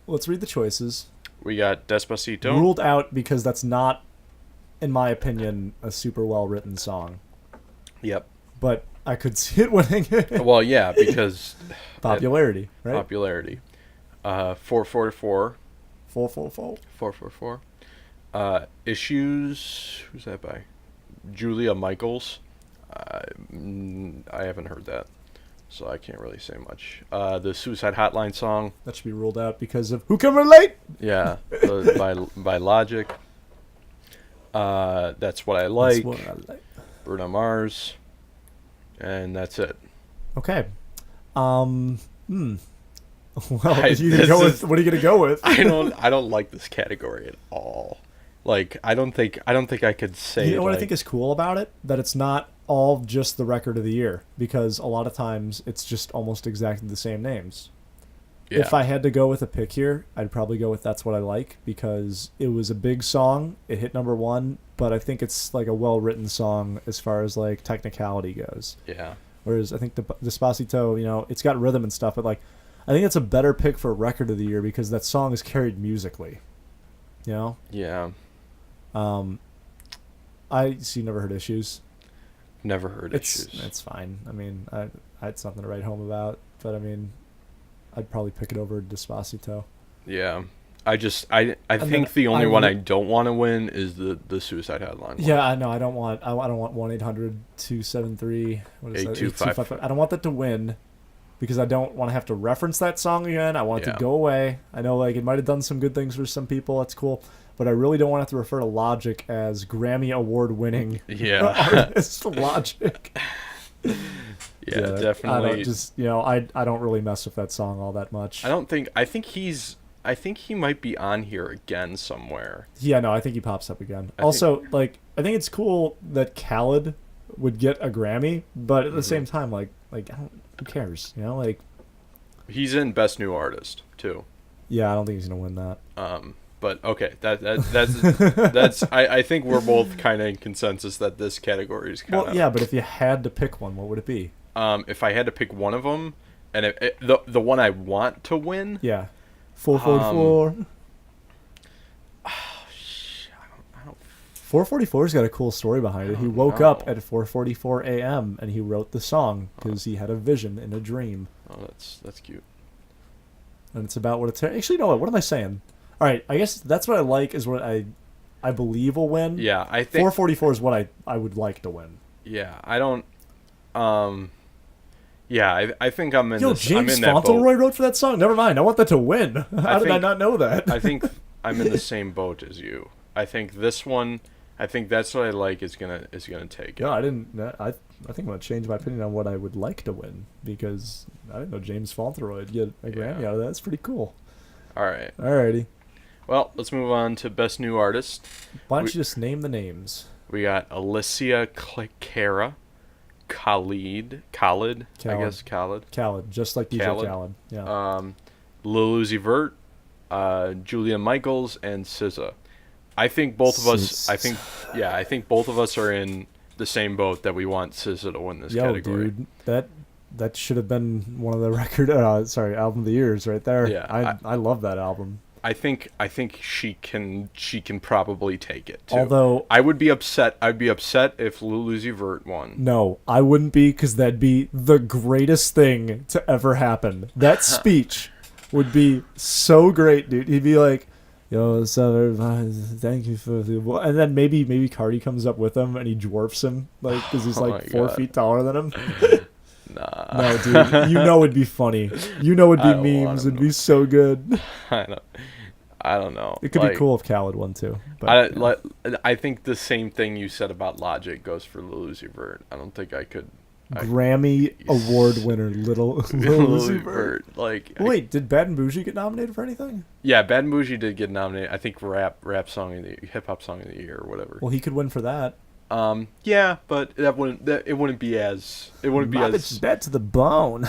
let's read the choices. We got Despacito. Ruled out because that's not, in my opinion, a super well written song. Yep. But I could see it winning. Well, yeah, because popularity, right? Popularity. 444. 444. 444. Issues. Who's that by? Julia Michaels. I haven't heard that, so I can't really say much. The Suicide Hotline song. That should be ruled out because of Who Can Relate? Yeah, by Logic. That's What I Like. That's what I like. Bruno Mars. And that's it. Okay. Well, what I- are you gonna go with? I don't like this category at all. Like I don't think I could say. You know what I think is cool about it? That it's not all just the record of the year, because a lot of times it's just almost exactly the same names. Yeah. If I had to go with a pick here, I'd probably go with That's What I Like, because it was a big song. It hit #1, but I think it's like a well-written song as far as like technicality goes. Yeah. Whereas I think the Despacito, it's got rhythm and stuff, but like I think it's a better pick for record of the year because that song is carried musically. Yeah. I see. Never Heard Issues. Never heard Issues. It's fine. I mean, I had something to write home about, but I mean, I'd probably pick it over Despacito. Yeah. I think the only one I don't want to win is the Suicide Hotline one. Yeah, I know. I don't want 1-800-273 8255. I don't want that to win because I don't want to have to reference that song again. I want it to go away. I know like it might have done some good things for some people. That's cool. But I really don't want to have to refer to Logic as Grammy Award winning artist Logic. Yeah, definitely. I don't really mess with that song all that much. I think he might be on here again somewhere. Yeah, no, I think he pops up again. I think it's cool that Khaled would get a Grammy, but at the same time, who cares? He's in Best New Artist too. Yeah, I don't think he's gonna win that. But okay, that's I think we're both kind of in consensus that this category is kind of. Well, yeah, but if you had to pick one, what would it be? If I had to pick one of them, and the one I want to win. Yeah. 444. 444's got a cool story behind it. He woke up at 4:44 a.m. and he wrote the song because he had a vision in a dream. Oh, that's cute. And it's about what it's actually. No, what am I saying? All right, I guess That's What I Like is what I believe will win. Yeah, I think 444 is what I would like to win. Yeah, I don't. Yeah, I think I'm in. James I'm in that Fauntleroy boat. wrote for that song. Never mind. I want that to win. How did I not know that? I think I'm in the same boat as you. I think this one. I think That's What I Like is gonna take it. No, I didn't. I think I'm gonna change my opinion on what I would like to win because I didn't know James Fauntleroy would get a Grammy out of that. That's pretty cool. All right. Alrighty. Well, let's move on to Best New Artist. Why don't you just name the names? We got Alicia Cara, Khalid, Khaled, I guess Khalid. just like DJ Khaled. Yeah. Lil Uzi Vert, Julia Michaels, and SZA. I think both of us. I think both of us are in the same boat that we want SZA to win this category. Dude, that should have been one of the album of the years right there. Yeah, I love that album. I think she can probably take it too. Although I would be upset. I'd be upset if Lil Uzi Vert won. No, I wouldn't be, because that'd be the greatest thing to ever happen. That speech would be so great, dude. He'd be like, "Yo, what's up, everybody? Thank you for the..." And then maybe Cardi comes up with him and he dwarfs him, like, because he's like 4 feet taller than him. Nah. No, dude. You know it'd be funny. You know it'd be memes. It'd be so good. I don't know. It could be cool if Khaled won too. But, I think the same thing you said about Logic goes for Lil Uzi Vert. I don't think I could. Grammy Award winner Lil Uzi Vert. Wait, did Bad and Bougie get nominated for anything? Yeah, Bad and Bougie did get nominated. I think rap song of the hip hop song of the year or whatever. Well, he could win for that. Yeah, but it wouldn't be as bad to the bone.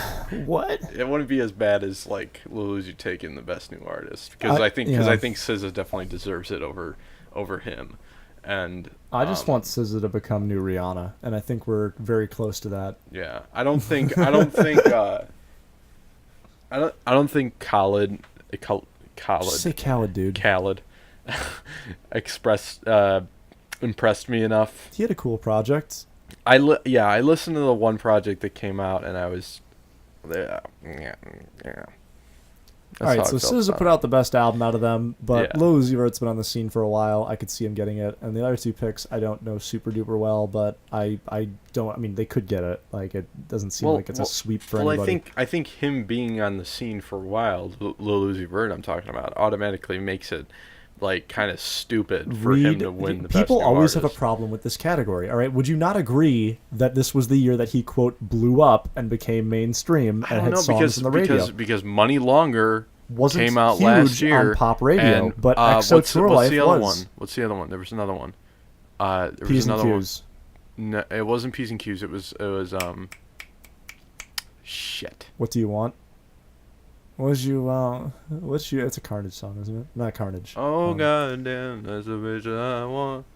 What? It wouldn't be as bad as like Lil Uzi taking the best new artist, because I think SZA definitely deserves it over him, and I just want SZA to become new Rihanna, and I think we're very close to that. Yeah, I don't think Khaled. Just say Khaled, dude. Khaled impressed me enough. He had a cool project. I listened to the one project that came out, and I was yeah. All right, so SZA put out the best album out of them, but Lil Uzi Vert's been on the scene for a while. I could see him getting it, and the other two picks I don't know super duper well, but I mean, they could get it. Like, it doesn't seem like it's a sweep for anybody. I think him being on the scene for a while, Lil Uzi Vert I'm talking about, automatically makes it like kind of stupid for him to win the best new People always artist. have a problem with this category. All right, would you not agree that this was the year that he quote blew up and became mainstream and had songs on the radio? Because Money Longer wasn't came out huge last year on pop radio, and, but EXO Tour Life was. What's the other one? There was another one. P's and Q's. No, it wasn't P's and Q's. It was shit. What do you want? It's a Carnage song, isn't it? Not Carnage. Oh goddamn, that's the bitch I want.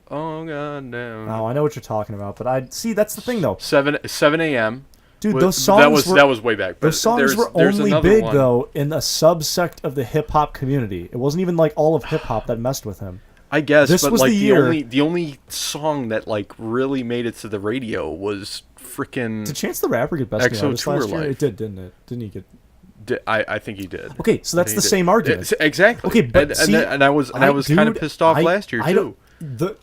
Oh goddamn. Oh, I know what you're talking about, but that's the thing though. 7 a.m. Dude, those songs that was way back. But those songs were only big though in a subsect of the hip hop community. It wasn't even like all of hip hop that messed with him. I guess, this but was like the only song that like really made it to the radio was freaking. Did Chance the Rapper get best new artist last year? Life. It did, didn't it? Didn't he get? I think he did. Okay, so that's the same argument. Exactly. Okay, but I was kind of pissed off last year too.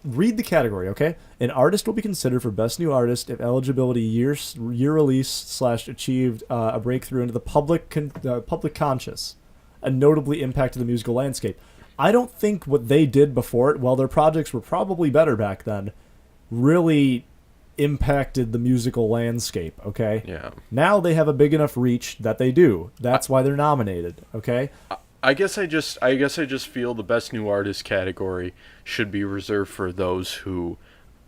Read the category, okay? An artist will be considered for best new artist if eligibility year release / achieved a breakthrough into the public conscious and notably impacted the musical landscape. I don't think what they did before it, while their projects were probably better back then, really impacted the musical landscape, okay? Yeah. Now they have a big enough reach that they do. That's why they're nominated, okay? I guess I just feel the best new artist category should be reserved for those who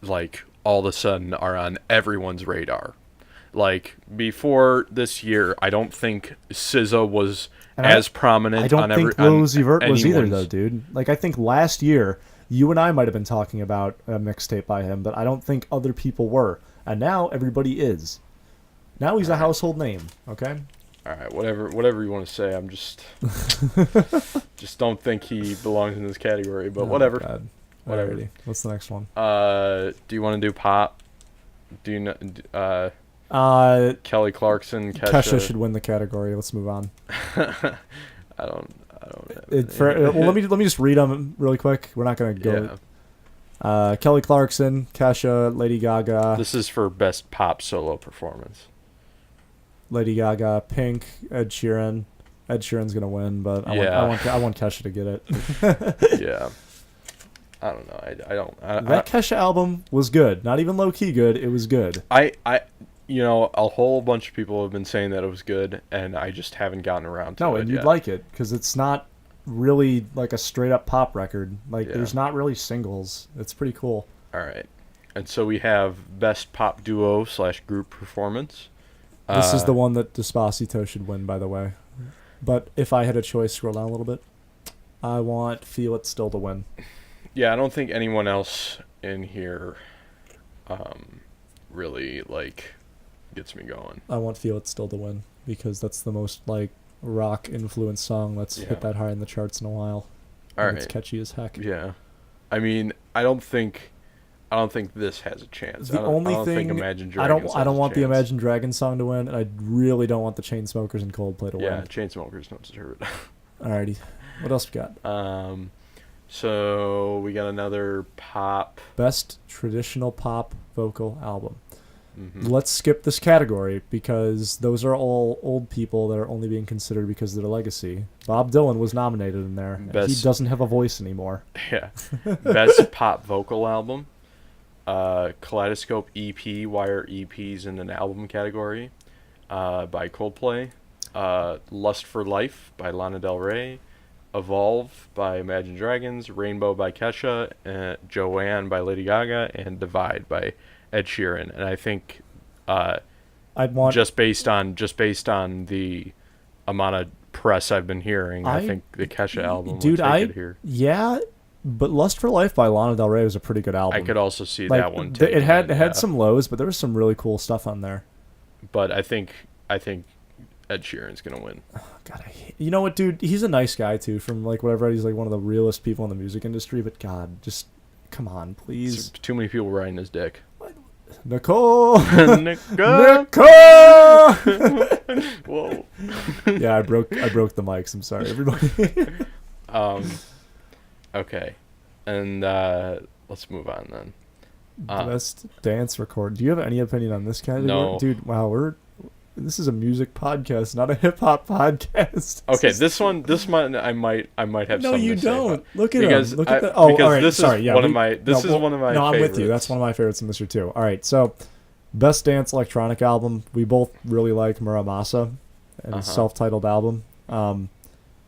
like all of a sudden are on everyone's radar. Like before this year, I don't think SZA was as prominent. I don't think Lil Uzi Vert was either, though, dude. Like I think last year you and I might have been talking about a mixtape by him, but I don't think other people were. And now everybody is. Now he's a household name, okay? All right, whatever you want to say. I'm just don't think he belongs in this category, but whatever. God. Whatever. Alrighty. What's the next one? Do you want to do pop? Do you know Kelly Clarkson, Kesha should win the category. Let's move on. I don't let me just read them really quick. We're not going to go. Yeah. Kelly Clarkson, Kesha, Lady Gaga. This is for best pop solo performance. Lady Gaga, Pink, Ed Sheeran. Ed Sheeran's gonna win, but I want Kesha to get it. Yeah. I don't know. That Kesha album was good. Not even low key good. It was good. A whole bunch of people have been saying that it was good, and I just haven't gotten around to it. No, and you'd like it because it's not really like a straight up pop record. Like there's not really singles. It's pretty cool. All right, and so we have best pop duo / group performance. This is the one that Despacito should win, by the way. But if I had a choice, scroll down a little bit. I want Feel It Still to win. Yeah, I don't think anyone else in here really like gets me going. I want Feel It Still to win because that's the most like rock influenced song that's hit that high in the charts in a while. All right. It's catchy as heck. Yeah. I mean, I don't think this has a chance. The only I don't thing think Imagine Dragons I don't has a want the chance. Imagine Dragons song to win, and I really don't want the Chainsmokers and Coldplay to Yeah, win. Chainsmokers don't deserve it. Alrighty. What else we got? So we got another pop. Best traditional pop vocal album. Mm-hmm. Let's skip this category because those are all old people that are only being considered because of their legacy. Bob Dylan was nominated in there. He doesn't have a voice anymore. Yeah. Best pop vocal album. Kaleidoscope EP. Why are EPs in an album category? By Coldplay. Lust for Life by Lana Del Rey. Evolve by Imagine Dragons. Rainbow by Kesha. Joanne by Lady Gaga. And Divide by Ed Sheeran. And I think I'd want just based on the amount of press I've been hearing, I think the Kesha album would take it here. Yeah, but Lust for Life by Lana Del Rey was a pretty good album. I could also see like, that one it had some lows, but there was some really cool stuff on there. But I think Ed Sheeran's gonna win. Oh, God, you know what, dude? He's a nice guy too. From like whatever, he's like one of the realest people in the music industry. But God, just come on, please. There's too many people riding his dick. Nicole. Nicole. Whoa. Yeah, I broke the mics. I'm sorry, everybody. Okay, and let's move on then. Best dance record. Do you have any opinion on this category? No, dude. Wow, this is a music podcast, not a hip hop podcast. Okay, this one I might have. No, something you to say don't. about. Look at because him. Look at that. Oh, because all right. This sorry. is Yeah, one of my. This is one of my. No, I'm favorites. with you. That's one of my favorites in this year too. All right, so best dance electronic album. We both really like Muramasa and his self-titled album.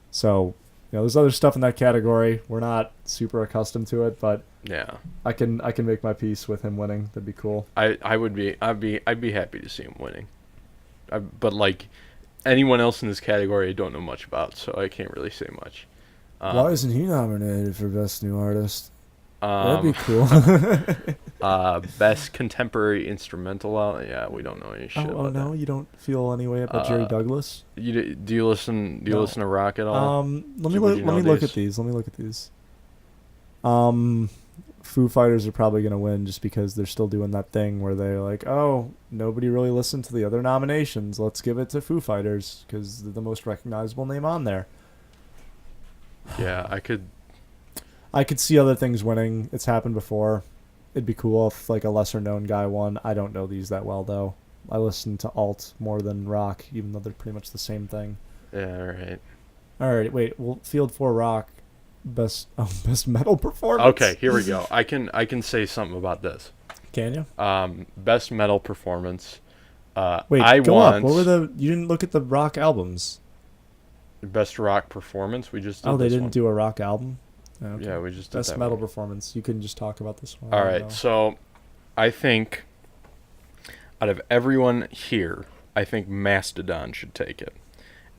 So there's other stuff in that category. We're not super accustomed to it, but yeah, I can make my peace with him winning. That'd be cool. I'd be happy to see him winning. But like anyone else in this category, I don't know much about, so I can't really say much. Why isn't he nominated for best new artist? That'd be cool. Best contemporary instrumental album. Yeah, we don't know any shit. Oh no, that. You don't feel any way about Jerry Douglas? Do you listen? Do you listen to rock at all? Let me look at these. Foo Fighters are probably gonna win just because they're still doing that thing where they're like, oh, nobody really listened to the other nominations. Let's give it to Foo Fighters because they're the most recognizable name on there. Yeah, I could see other things winning. It's happened before. It'd be cool if like a lesser known guy won. I don't know these that well though. I listen to alt more than rock, even though they're pretty much the same thing. Yeah, right. All right, wait. Well, Field 4 Rock, best metal performance. Okay, here we go. I can say something about this. Can you? Best metal performance. Wait, go up. What were you didn't look at the rock albums. Best rock performance. We just did they this didn't one. do a rock album. Okay. Yeah, we just did best that metal one. performance. You can just talk about this one. All right, so I think out of everyone here, I think Mastodon should take it.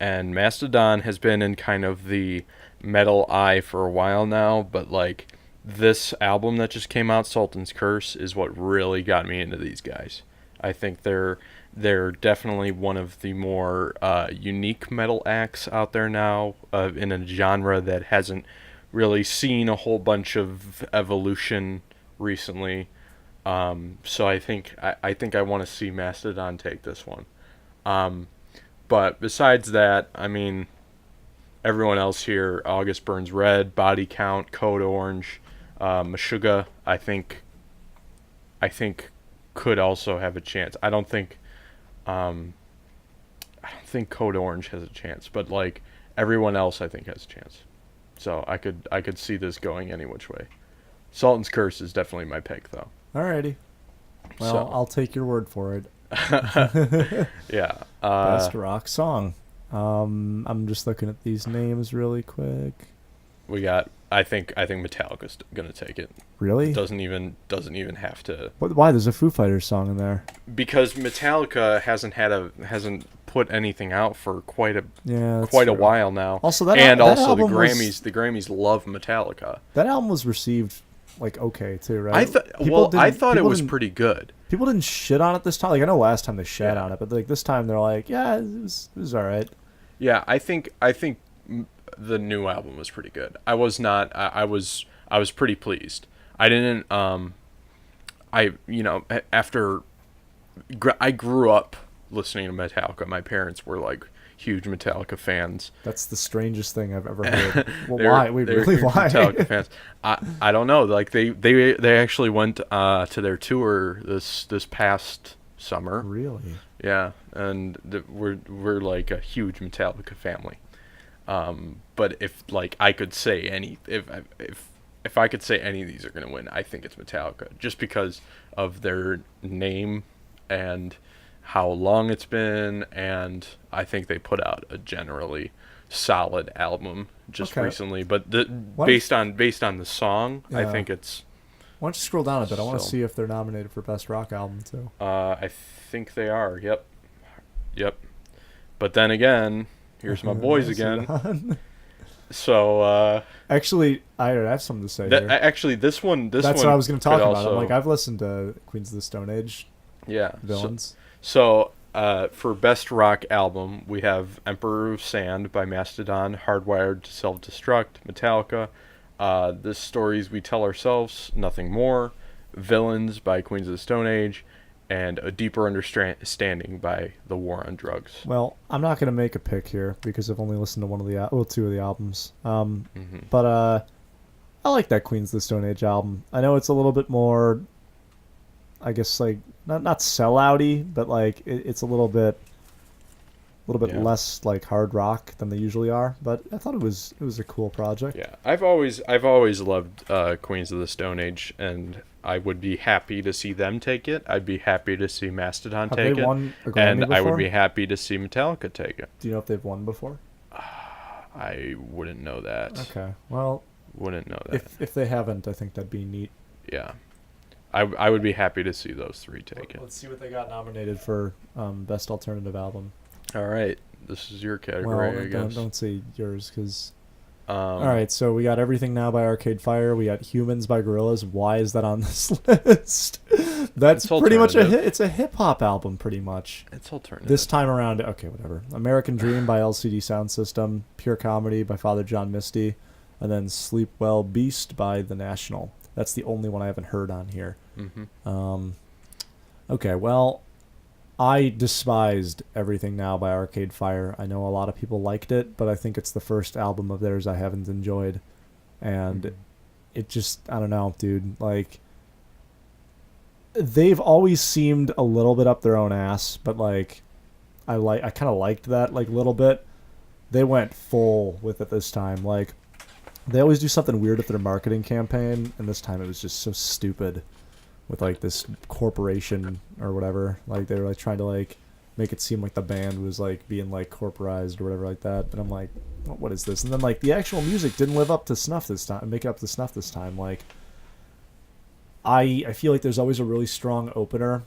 And Mastodon has been in kind of the metal eye for a while now, but like this album that just came out, Sultan's Curse, is what really got me into these guys. I think they're definitely one of the more unique metal acts out there now in a genre that hasn't really seen a whole bunch of evolution recently. So I think I want to see Mastodon take this one. But besides that, I mean, everyone else here, August Burns Red, Body Count, Code Orange, Meshuggah, I think could also have a chance. I don't think Code Orange has a chance, but like everyone else I think has a chance. So I could see this going any which way. Sultan's Curse is definitely my pick though. Alrighty. Well, So. I'll take your word for it. Yeah. Best rock song. I'm just looking at these names really quick. We got. I think Metallica's gonna take it. Really? Doesn't even have to. Why? There's a Foo Fighters song in there. Because Metallica hasn't put anything out for quite a Yeah, that's quite a true. while now. Also, that and that also album the Grammys love Metallica. that album was received like okay too, right? I thought it was pretty good. People didn't shit on it this time. Like I know last time they shat Yeah. on it, but like this time they're like, yeah, it was all right. Yeah, I think the new album was pretty good. I was not. I was pretty pleased. I didn't. After I grew up listening to Metallica. My parents were like huge Metallica fans. That's the strangest thing I've ever heard. Well, They're- why? Wait, they're really? huge Why? Metallica fans. I don't know. Like they actually went to their tour this past summer. Really? Yeah, and we're like a huge Metallica family. But if like I could say if I could say any of these are gonna win, I think it's Metallica, just because of their name and how long it's been, and I think they put out a generally solid album just Okay. recently. But What? based on the song, I Yeah. think it's. Why don't you scroll down a bit? I want to So- see if they're nominated for Best Rock Album too. I think they are. Yep. But then again, here's my boys again. So Actually, I have something to say here. actually, this one. That's what I was going to talk could about. I'm also- like, I've listened to Queens of the Stone Age yeah. villains. So for Best Rock Album, we have Emperor of Sand by Mastodon, Hardwired to Self-Destruct, Metallica, The Stories We Tell Ourselves, Nothing More, Villains by Queens of the Stone Age, and A Deeper Understanding by The War on Drugs. Well, I'm not going to make a pick here because I've only listened to two of the albums. Mm-hmm. But I like that Queens of the Stone Age album. I know it's a little bit more, I guess, like not sellouty, but like it's a little bit Yeah. less like hard rock than they usually are. But I thought it was a cool project. Yeah, I've always loved Queens of the Stone Age, and I would be happy to see them take it. I'd be happy to see Mastodon Have take they it, won a Grammy and I would before? be happy to see Metallica take it. Do you know if they've won before? I wouldn't know that. Okay. Well, Wouldn't know that. if they haven't, I think that'd be neat. Yeah, I would be happy to see those three take it. Let's see what they got nominated for Best Alternative Album. All right, this is your Well, category, I guess. don't say yours because. All All right, so we got Everything Now by Arcade Fire. We got Humans by Gorillaz. Why is that on this list? That's It's pretty much alternative. it's a hip hop album, pretty much. It's alternative. This time around, okay, whatever. American Dream by LCD Sound System, Pure Comedy by Father John Misty, and then Sleep Well Beast by The National. That's the only one I haven't heard on here. Mm-hmm. Okay, well, I despised Everything Now by Arcade Fire. I know a lot of people liked it, but I think it's the first album of theirs I haven't enjoyed. And it just, I don't know, dude. Like, they've always seemed a little bit up their own ass, but like, I kind of liked that, like, little bit. They went full with it this time. Like, they always do something weird with their marketing campaign, and this time it was just so stupid. With like this corporation or whatever, like they were like trying to like make it seem like the band was like being like corporized or whatever like that. And I'm like, what is this? And then like the actual music didn't live up to snuff this time. Make it up to snuff this time. Like I feel like there's always a really strong opener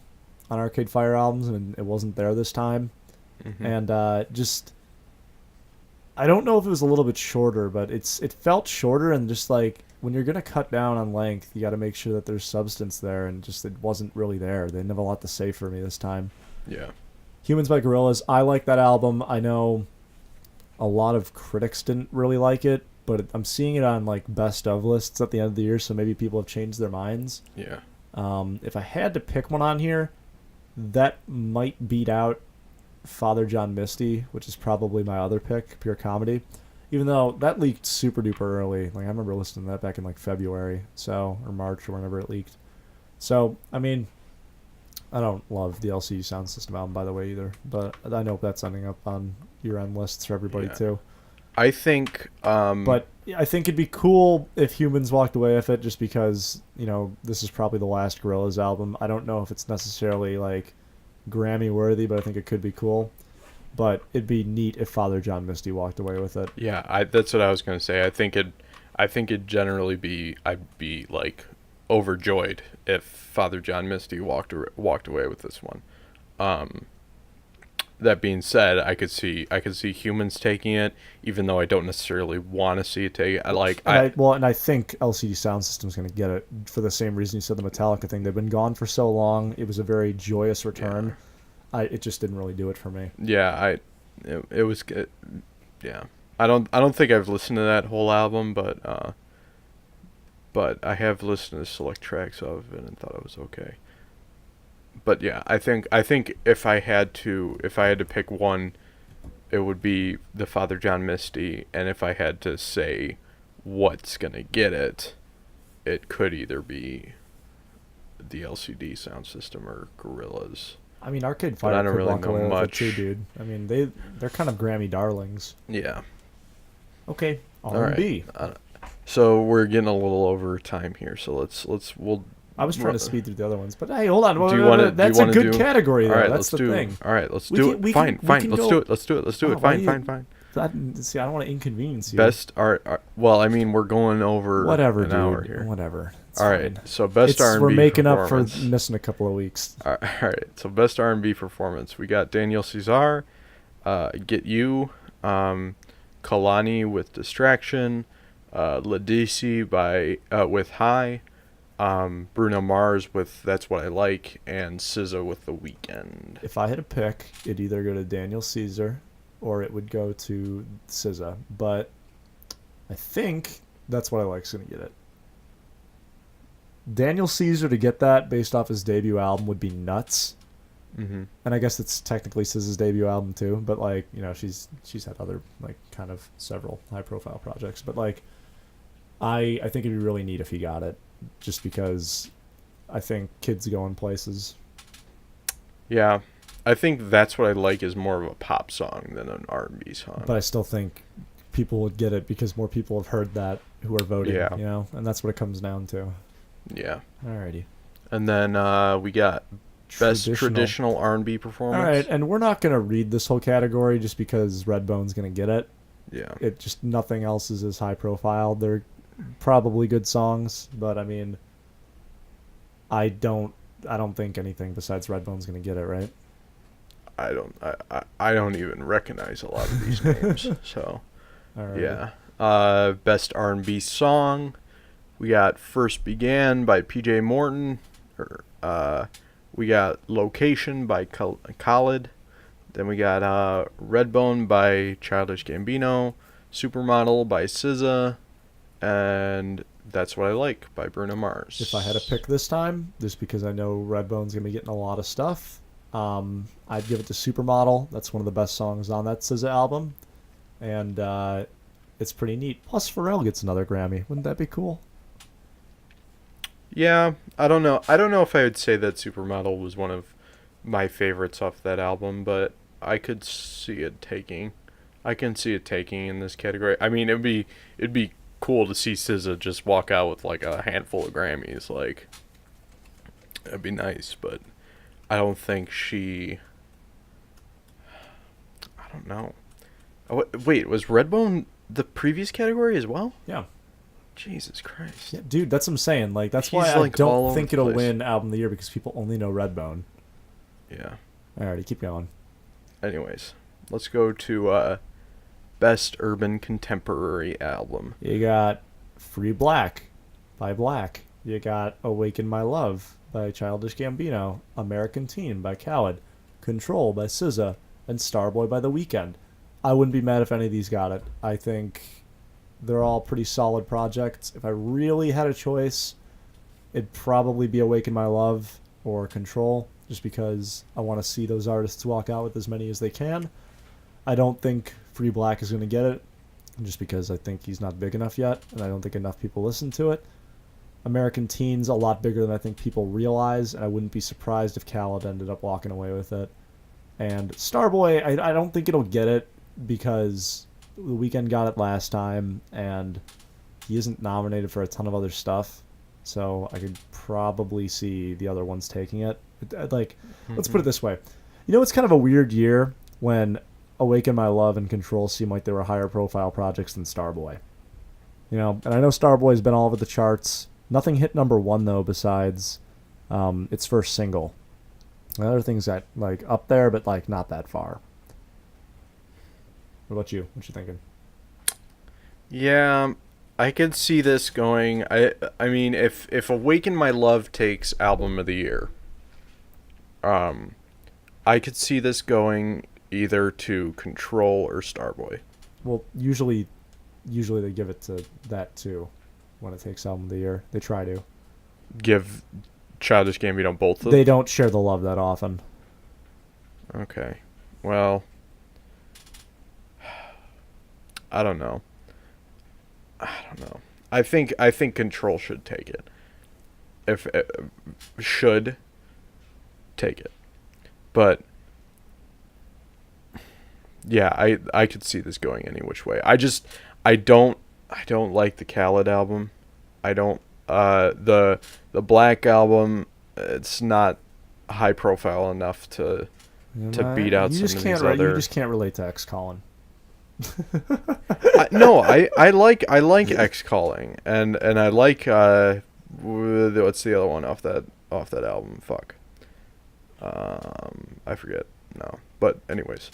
on Arcade Fire albums, and it wasn't there this time. Mm-hmm. And just I don't know if it was a little bit shorter, but it felt shorter, and just like when you're gonna cut down on length, you got to make sure that there's substance there, and just it wasn't really there. They didn't have a lot to say for me this time. Yeah. Humans by Gorillaz, I like that album. I know a lot of critics didn't really like it, but I'm seeing it on like best of lists at the end of the year, so maybe people have changed their minds. Yeah. If I had to pick one on here, that might beat out Father John Misty, which is probably my other pick, Pure Comedy. Even though that leaked super duper early. Like I remember listening to that back in like February, or March or whenever it leaked. So, I mean, I don't love the LCD Sound System album, by the way, either. But I know that's ending up on year-end lists for everybody, Yeah. too. I think. But I think it'd be cool if Humans walked away with it, just because, you know, this is probably the last Gorillaz album. I don't know if it's necessarily, like, Grammy-worthy, but I think it could be cool. But it'd be neat if Father John Misty walked away with it. Yeah, that's what I was gonna say. I think it'd generally be. I'd be like overjoyed if Father John Misty walked away with this one. that being said, I could see Humans taking it, even though I don't necessarily want to see it take it. And I think LCD Sound System's going to get it for the same reason you said the Metallica thing. They've been gone for so long. It was a very joyous return. Yeah. It just didn't really do it for me. Yeah, it was good. Yeah. I don't think I've listened to that whole album, but I have listened to select tracks of it and thought it was okay. But yeah, I think if I had to pick one, it would be the Father John Misty, and if I had to say what's gonna get it, it could either be the LCD Sound System or Gorillaz. I mean, Arcade Fire I don't could really walk know away with it much. too, dude. I mean, they're kind of Grammy darlings. Yeah. Okay, All R&B. right. So we're getting a little over time here, so we'll. I was trying to speed through the other ones, but hey, hold on. Do you want to? That's a good category, though. All right, that's the thing. All right, let's do it. Fine. Let's do it. Let's do it. Fine. See, I don't want to inconvenience you. Best art. Well, I mean, we're going over whatever, an dude. hour here. Whatever. It's all right. fine. So best R&B. We're making up for performance. missing a couple of weeks. All right. So best R&B performance. We got Daniel Caesar, Get You, Kalani with Distraction, Ladisi with High, Bruno Mars with That's What I Like, and SZA with The Weeknd. If I had to pick, it'd either go to Daniel Caesar or it would go to SZA. But I think That's What I Like's going to get it. Daniel Caesar to get that based off his debut album would be nuts. Mm-hmm. And I guess it's technically SZA's debut album too, but like, she's had other like kind of several high profile projects, but like I think it'd be really neat if he got it, just because I think Kids Going Places. Yeah, I think That's What I Like is more of a pop song than an R&B song. But I still think people would get it because more people have heard that who are voting, Yeah. And that's what it comes down to. Yeah. Alrighty. And then we got Best Traditional R&B Performance. All right, and we're not going to read this whole category just because Redbone's going to get it. Yeah. It just, nothing else is as high profile. They're probably good songs, but I mean, I don't think anything besides Redbone's going to get it, right? I don't even recognize a lot of these names. So, Alright. yeah. Best R&B Song. We got First Began by PJ Morton. We got Location by Khalid. Then we got Redbone by Childish Gambino. Supermodel by SZA. And That's What I Like by Bruno Mars. If I had to pick this time, just because I know Redbone's going to be getting a lot of stuff, I'd give it to Supermodel. That's one of the best songs on that SZA album. And it's pretty neat. Plus, Pharrell gets another Grammy. Wouldn't that be cool? Yeah, I don't know. I don't know if I would say that Supermodel was one of my favorites off that album, but I could see it taking. I can see it taking in this category. I mean, it'd be cool to see SZA just walk out with like a handful of Grammys. Like, it'd be nice, but I don't think she. I don't know. Oh, wait, was Redbone the previous category as well? Yeah. Jesus Christ. Yeah, dude, that's what I'm saying. Like, that's why He's, I like, all don't over think the it'll place. win Album of the Year, because people only know Redbone. Yeah. Alrighty, keep going. Anyways, let's go to Best Urban Contemporary Album. You got Free Black by Black. You got Awaken My Love by Childish Gambino. American Teen by Khaled. Control by SZA. And Starboy by The Weeknd. I wouldn't be mad if any of these got it. I think they're all pretty solid projects. If I really had a choice, it'd probably be Awaken My Love or Control, just because I want to see those artists walk out with as many as they can. I don't think Free Black is going to get it, just because I think he's not big enough yet, and I don't think enough people listen to it. American Teen's a lot bigger than I think people realize, and I wouldn't be surprised if Khaled ended up walking away with it. And Starboy, I don't think it'll get it, because The Weeknd got it last time, and he isn't nominated for a ton of other stuff, so I could probably see the other ones taking it. Let's put it this way. It's kind of a weird year when Awaken My Love and Control seem like they were higher profile projects than Starboy. And I know Starboy's been all over the charts. Nothing hit number one, though, besides its first single. The other things that, up there, but, not that far. What about you? What you thinking? Yeah, I could see this going. I mean, if Awaken My Love takes album of the year, um, I could see this going either to Control or Starboy. Well, usually they give it to that too when it takes album of the year. They try to. Give Childish Gambino both of They them? don't share the love that often. Okay. Well, I don't know. I think Control should take it. If should take it. But yeah, I could see this going any which way. I don't like the Khaled album. I don't the Black album, it's not high profile enough to beat out some of these other. You just can't relate to X Colin. No, I like X Calling and I like what's the other one off that album? Fuck. I forget. No. But anyways,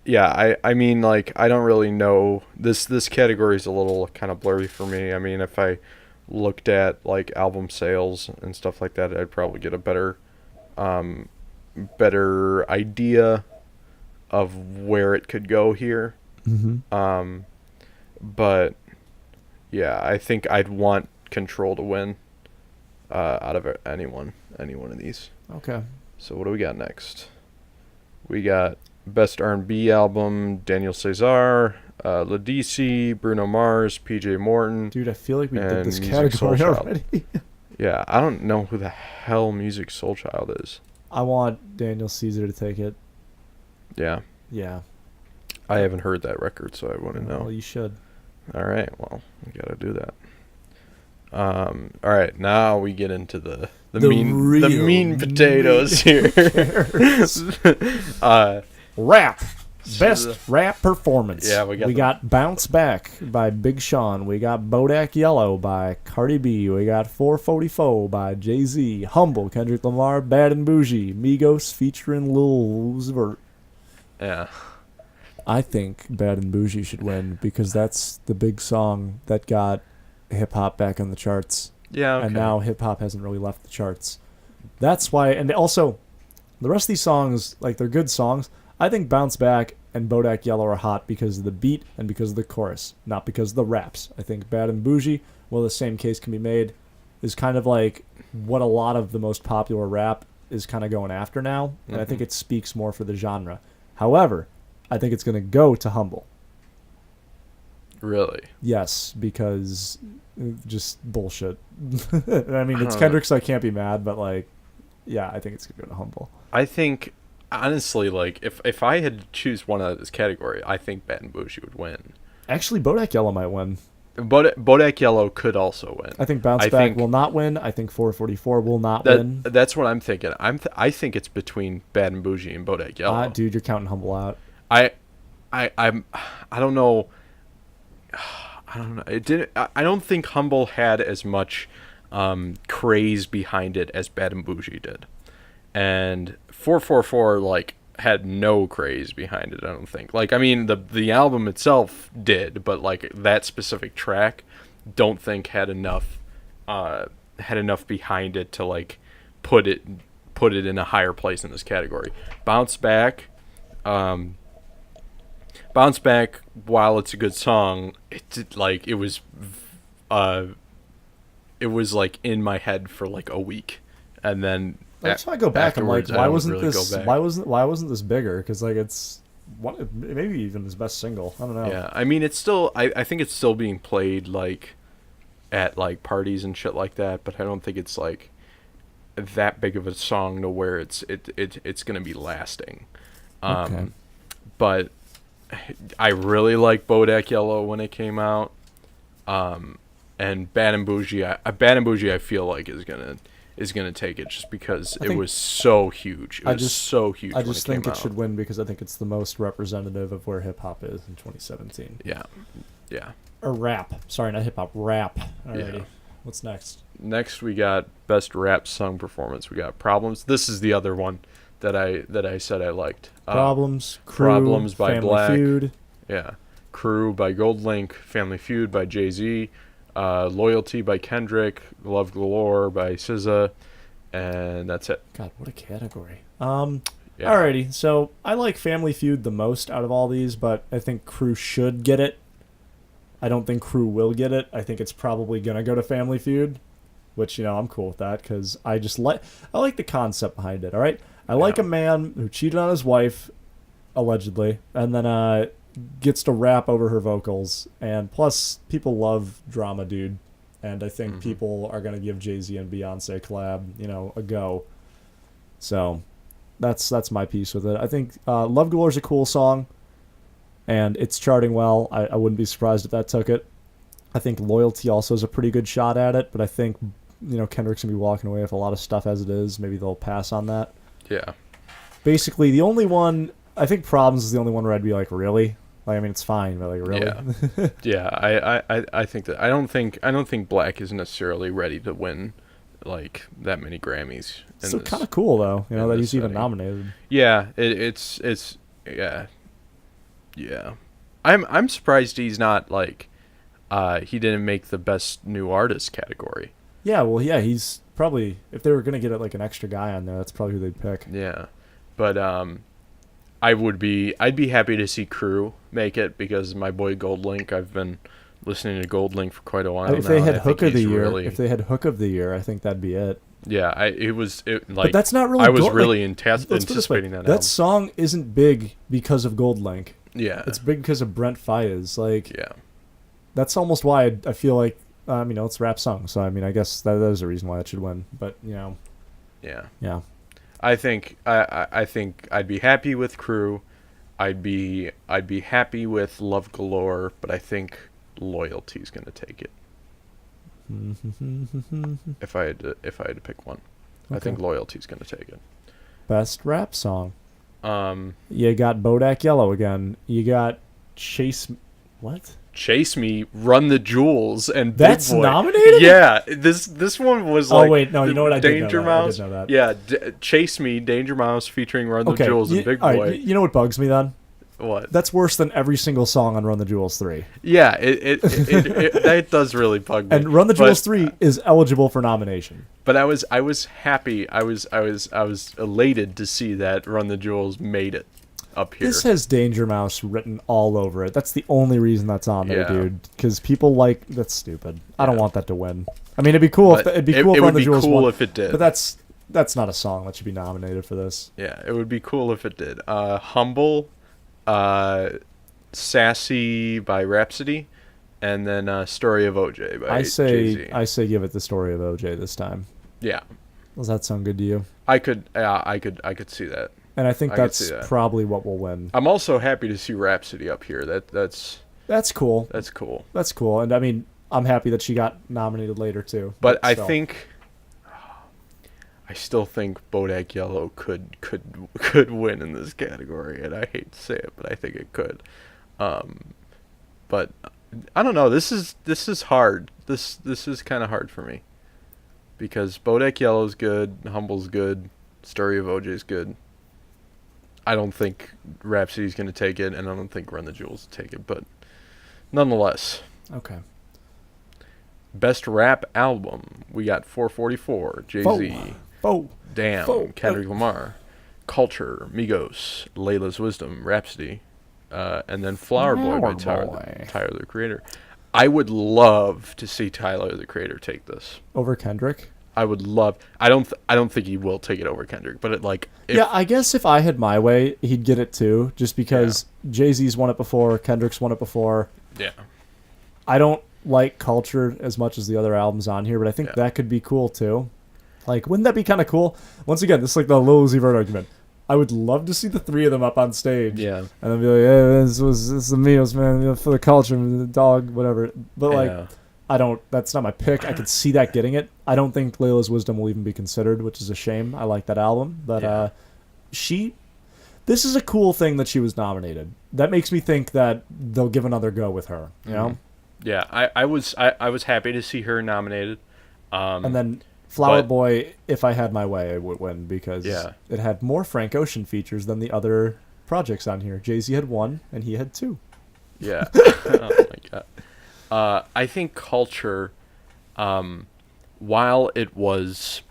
yeah, I mean, like, I don't really know. This category is a little kind of blurry for me. I mean, if I looked at like album sales and stuff like that, I'd probably get a better idea of where it could go here. Mm-hmm. But yeah, I think I'd want Control to win out of any one of these. Okay. So what do we got next? We got Best R&B Album, Daniel Caesar, Ladisi, Bruno Mars, PJ Morton. Dude, I feel like we did and this Music Soul category Child. already. Yeah, I don't know who the hell Music Soul Child is. I want Daniel Caesar to take it. Yeah, Yeah. I haven't heard that record, so I wouldn't know. Well, you should. All right, well, we gotta do that. All right, now we get into the mean potatoes here. Rap. Best rap performance. Yeah, we got Bounce Back by Big Sean. We got Bodak Yellow by Cardi B. We got 444 by Jay-Z. Humble, Kendrick Lamar, Bad and Bougie. Migos featuring Lil Uzi Vert. Yeah. I think Bad and Bougie should win because that's the big song that got hip-hop back on the charts. Yeah, okay. And now hip-hop hasn't really left the charts. That's why, and also, the rest of these songs, like, they're good songs. I think Bounce Back and Bodak Yellow are hot because of the beat and because of the chorus, not because of the raps. I think Bad and Bougie, well, the same case can be made, is kind of like what a lot of the most popular rap is kind of going after now, and I think it speaks more for the genre. However, I think it's going to go to Humble. Really? Yes, because just bullshit. I mean, it's Kendrick, so I can't be mad, but, like, yeah, I think it's going to go to Humble. I think, honestly, like, if I had to choose one out of this category, I think Bad and Bougie would win. Actually, Bodak Yellow might win. Bodak Yellow could also win. I think Bounce Back will not win. I think 444 will not win. That's what I'm thinking. I think it's between Bad and Bougie and Bodak Yellow. Dude, you're counting Humble out. I don't know. I don't know. It didn't. I don't think Humble had as much craze behind it as Bad and Bougie did, and 444 like had no craze behind it. I don't think. Like, I mean, the album itself did, but like that specific track, don't think had enough behind it to like put it in a higher place in this category. Bounce Back. Bounce Back, while it's a good song, it was like in my head for like a week, and then that's why I go back. I'm like, why wasn't this bigger? Because like maybe even his best single. I don't know. Yeah, I mean, it's still I think it's still being played like at like parties and shit like that, but I don't think it's like that big of a song to where it's gonna be lasting. Okay. But I really like Bodak Yellow when it came out, and Bad and Bougie. I feel like is gonna take it just because it was so huge. It was so huge. I just think it should win because I think it's the most representative of where hip hop is in 2017. Yeah. Or rap. Sorry, not hip hop. Rap. Alrighty. Yeah. What's next? Next, we got Best Rap Song Performance. We got Problems. This is the other one that I said I liked. Problems, Crew, Problems by Family Black. Feud. Yeah. Crew by Goldlink, Family Feud by Jay-Z, Loyalty by Kendrick, Love Galore by SZA, and that's it. God, what a category. Yeah. Alrighty, so I like Family Feud the most out of all these, but I think Crew should get it. I don't think Crew will get it. I think it's probably gonna go to Family Feud, which, you know, I'm cool with that because I like the concept behind it. All right, I like a man who cheated on his wife, allegedly, and then gets to rap over her vocals, and plus people love drama, dude, and I think people are gonna give Jay-Z and Beyonce collab, you know, a go. So that's my piece with it. I think Love Galore is a cool song, and it's charting well. I wouldn't be surprised if that took it. I think Loyalty also is a pretty good shot at it, but I think, you know, Kendrick's gonna be walking away with a lot of stuff as it is. Maybe they'll pass on that. Yeah. Basically, the only one I think Problems is the only one where I'd be like, really? Like, I mean, it's fine, but like, really? Yeah. Yeah. I think that I don't think Black is necessarily ready to win like that many Grammys. So kind of cool though, you know, that he's even setting. nominated. Yeah. It's yeah. Yeah. I'm surprised he's not like he didn't make the best new artist category. Yeah, well, yeah, he's probably, if they were gonna get like an extra guy on there, that's probably who they'd pick. Yeah. But I'd be happy to see Crew make it because my boy Goldlink, I've been listening to Goldlink for quite a while. If they had Hook of the Year, I think that'd be it. Yeah, but that's not really. I was really anticipating that. That song isn't big because of Goldlink. Yeah, it's big because of Brent Faiyaz. Like, yeah, that's almost why I feel like, you know, it's a rap song. So I mean, I guess that is a reason why it should win. But you know, yeah. I think I'd be happy with Crew. I'd be happy with Love Galore, but I think Loyalty's gonna take it. if I had to pick one, okay. I think Loyalty's gonna take it. Best rap song. You got Bodak Yellow again. You got Chase Me, Run the Jewels, and that's Big Boy. Nominated. Yeah, this one was like. Oh wait, no, you know what? I Danger did know Mouse. That. I did know that. Yeah, Chase Me, Danger Mouse featuring Run the Jewels and Big Boy. Right, you know what bugs me then? What? That's worse than every single song on Run the Jewels 3. Yeah, it does really bug me. And Run the Jewels 3 is eligible for nomination. But I was happy. I was elated to see that Run the Jewels made it up here. This has Danger Mouse written all over it. That's the only reason that's on there, dude. Because people like, that's stupid. I don't want that to win. I mean, it'd be cool if Run the Jewels won, if it did. But that's not a song that should be nominated for this. Yeah, it would be cool if it did. Humble, Sassy by Rhapsody, and then Story of OJ by Jay-Z. I say give it the Story of OJ this time. Yeah. Does that sound good to you? I could see that. And I think that's probably what will win. I'm also happy to see Rhapsody up here. That's cool. That's cool. That's cool. And I mean, I'm happy that she got nominated later too. But I still think Bodak Yellow could win in this category, and I hate to say it, but I think it could. But I don't know. This is hard. This is kind of hard for me because Bodak Yellow's good, Humble's good, Story of OJ's good. I don't think Rhapsody's going to take it, and I don't think Run the Jewels will take it, but nonetheless. Okay. Best rap album. We got 444, Jay-Z. Damn, Kendrick Lamar. Culture, Migos, Layla's Wisdom, Rhapsody, and then Flower Boy by Tyler, the Creator. I would love to see Tyler, the Creator, take this. Over Kendrick? I would love. I don't think he will take it over Kendrick, but I guess if I had my way, he'd get it too, just because Jay-Z's won it before, Kendrick's won it before. Yeah. I don't like Culture as much as the other albums on here, but I think that could be cool too. Like, wouldn't that be kind of cool? Once again, this is like the Lil Uzi Vert argument. I would love to see the three of them up on stage. Yeah. And then be like, hey, this is the Migos, man, for the culture, the dog, whatever. But that's not my pick. I could see that getting it. I don't think Layla's Wisdom will even be considered, which is a shame. I like that album. But this is a cool thing that she was nominated. That makes me think that they'll give another go with her, you know? Yeah, I was happy to see her nominated. And then Flower But- Boy, if I had my way, I would win because Yeah. it had more Frank Ocean features than the other projects on here. Jay-Z had 1 and he had 2. Yeah. Oh my god. I think Culture, while it was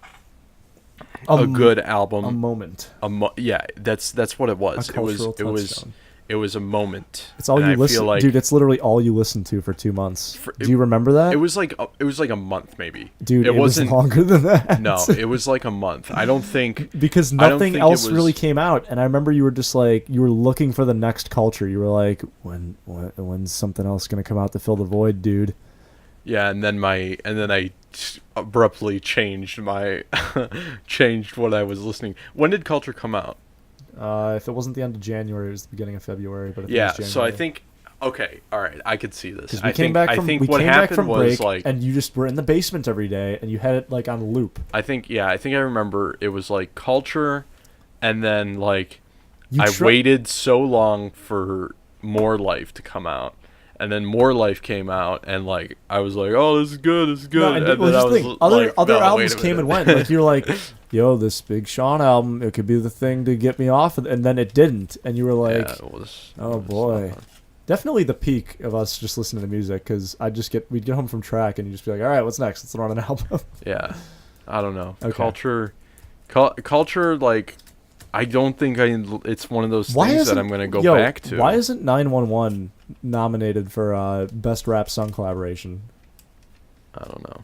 a good album, A moment. yeah, that's what it was. A cultural It was touchstone. it was a moment. It's all And you I listen, feel like dude. It's literally all you listened to for 2 months. Do you remember that? It was like a month maybe. Dude, it wasn't was longer than that. No, it was like a month. I don't think because I don't nothing think else it was- really came out, and I remember you were just like you were looking for the next Culture. You were like, when's something else gonna come out to fill the void, dude? Yeah, and then I abruptly changed changed what I was listening. When did Culture come out? If it wasn't the end of January, it was the beginning of February. But I think it Yeah, was January. so I think okay, all right, I could see this. We came back from, what happened was break, like and you just were in the basement every day, and you had it like on loop. I think I remember it was like Culture, and then like I waited so long for More Life to come out. And then More Life came out, and like I was like, "Oh, this is good, this is good." No, and then well, I just was think, like, other "No, albums wait a came and minute." went. Like you're like, "Yo, this Big Sean album, it could be the thing to get me off," and then it didn't, and you were like, Yeah, it was, "Oh it was boy." not fun. Definitely the peak of us just listening to music because we'd get home from track and you just be like, all right, what's next? Let's run an album. Yeah, I don't know. Okay. Culture, like I don't think it's one of those things that I'm gonna go back to. Why isn't 911 nominated for Best Rap Song Collaboration? I don't know.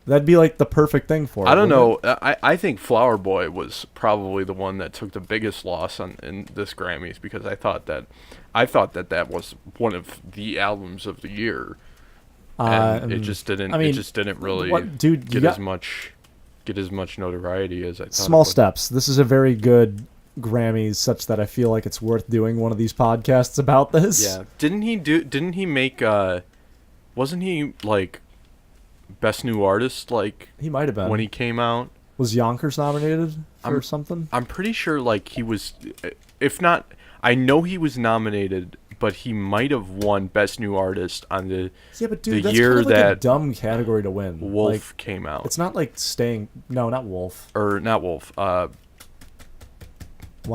That'd be like the perfect thing for it. I don't wouldn't know. I think Flower Boy was probably the one that took the biggest loss in this Grammys because I thought that was one of the albums of the year, and it just didn't. I mean, it just didn't really dude, get as much notoriety as I thought. Small it would. steps. This is a very good Grammys, such that I feel like it's worth doing one of these podcasts about this. Yeah. Didn't he make? Wasn't he like Best New Artist like He might have been. when he came out? Was Yonkers nominated for something? I'm pretty sure like he was, if not, I know he was nominated, but he might have won Best New Artist on the But dude, the that's year kind of like a that dumb category to win. Wolf Like, came out. it's not like staying. No, not Wolf. Or not Wolf. Why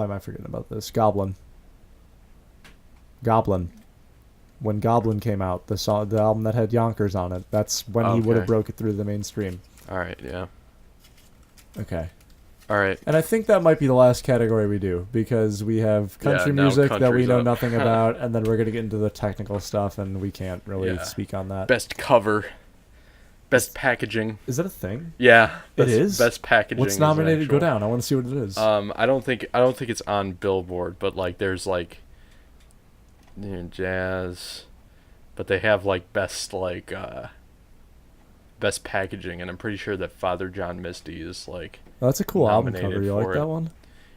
am I forgetting about this? Goblin. When Goblin came out, the album that had Yonkers on it, that's when he would have Okay. broke it through the mainstream. All right, yeah. Okay. All right. And I think that might be the last category we do because we have country now music that we country's know up. nothing about, and then we're going to get into the technical stuff, and we can't really Yeah. speak on that. Best cover. Best packaging. Is that a thing? Yeah. It is? Best packaging. What's is nominated? actual. Go down. I want to see what it is. I don't think it's on Billboard, but like there's like jazz, but they have like best packaging, and I'm pretty sure that Father John Misty is like Oh, that's a cool album nominated cover. You like for that it. one?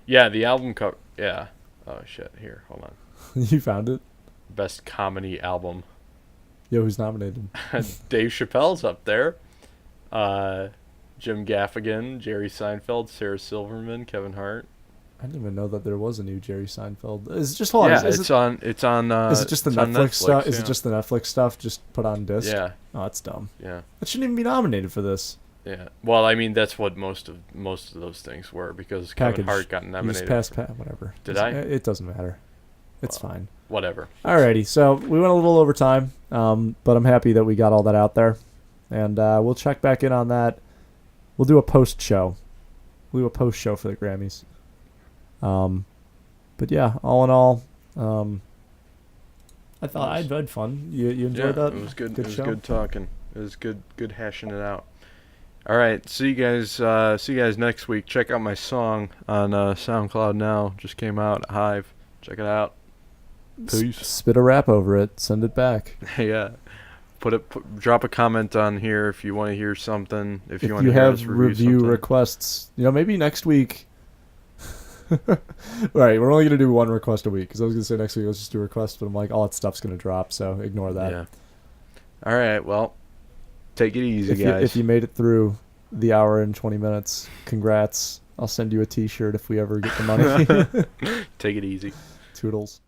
Yeah, the album cover. Yeah. Oh shit. Here, hold on. You found it? Best comedy album. Yo, who's nominated? Dave Chappelle's up there. Jim Gaffigan, Jerry Seinfeld, Sarah Silverman, Kevin Hart. I didn't even know that there was a new Jerry Seinfeld. Is it just hold on? Yeah, is it's it, on. is it just the it's on Netflix stuff? Is yeah. it just the Netflix stuff just put on disc? Yeah, Oh, that's dumb. yeah, That shouldn't even be nominated for this. yeah. Well, I mean, that's what most of those things were because Package. Kevin Hart got You nominated. just passed whatever. Did I? It doesn't matter. It's Well, fine. Whatever. Alrighty, so we went a little over time, but I'm happy that we got all that out there, and we'll check back in on that. We'll do a post show. We'll do a post show for the Grammys. But yeah, all in all, I thought I had fun. You enjoyed that? It was good. Good it was show? good talking. It was good hashing it out. All right, see you guys next week. Check out my song on SoundCloud now. Just came out. Hive. Check it out. Peace. Spit a rap over it. Send it back. Yeah. Drop a comment on here if you want to hear something. If you want you to hear have us review something. requests, maybe next week. All right, we're only gonna do one request a week because I was gonna say next week let's just do requests, but I'm like all that stuff's gonna drop, so ignore that. Yeah. All right. Well, take it easy, guys. If you made it through the hour and 20 minutes, congrats. I'll send you a T-shirt if we ever get the money. Take it easy. Toodles.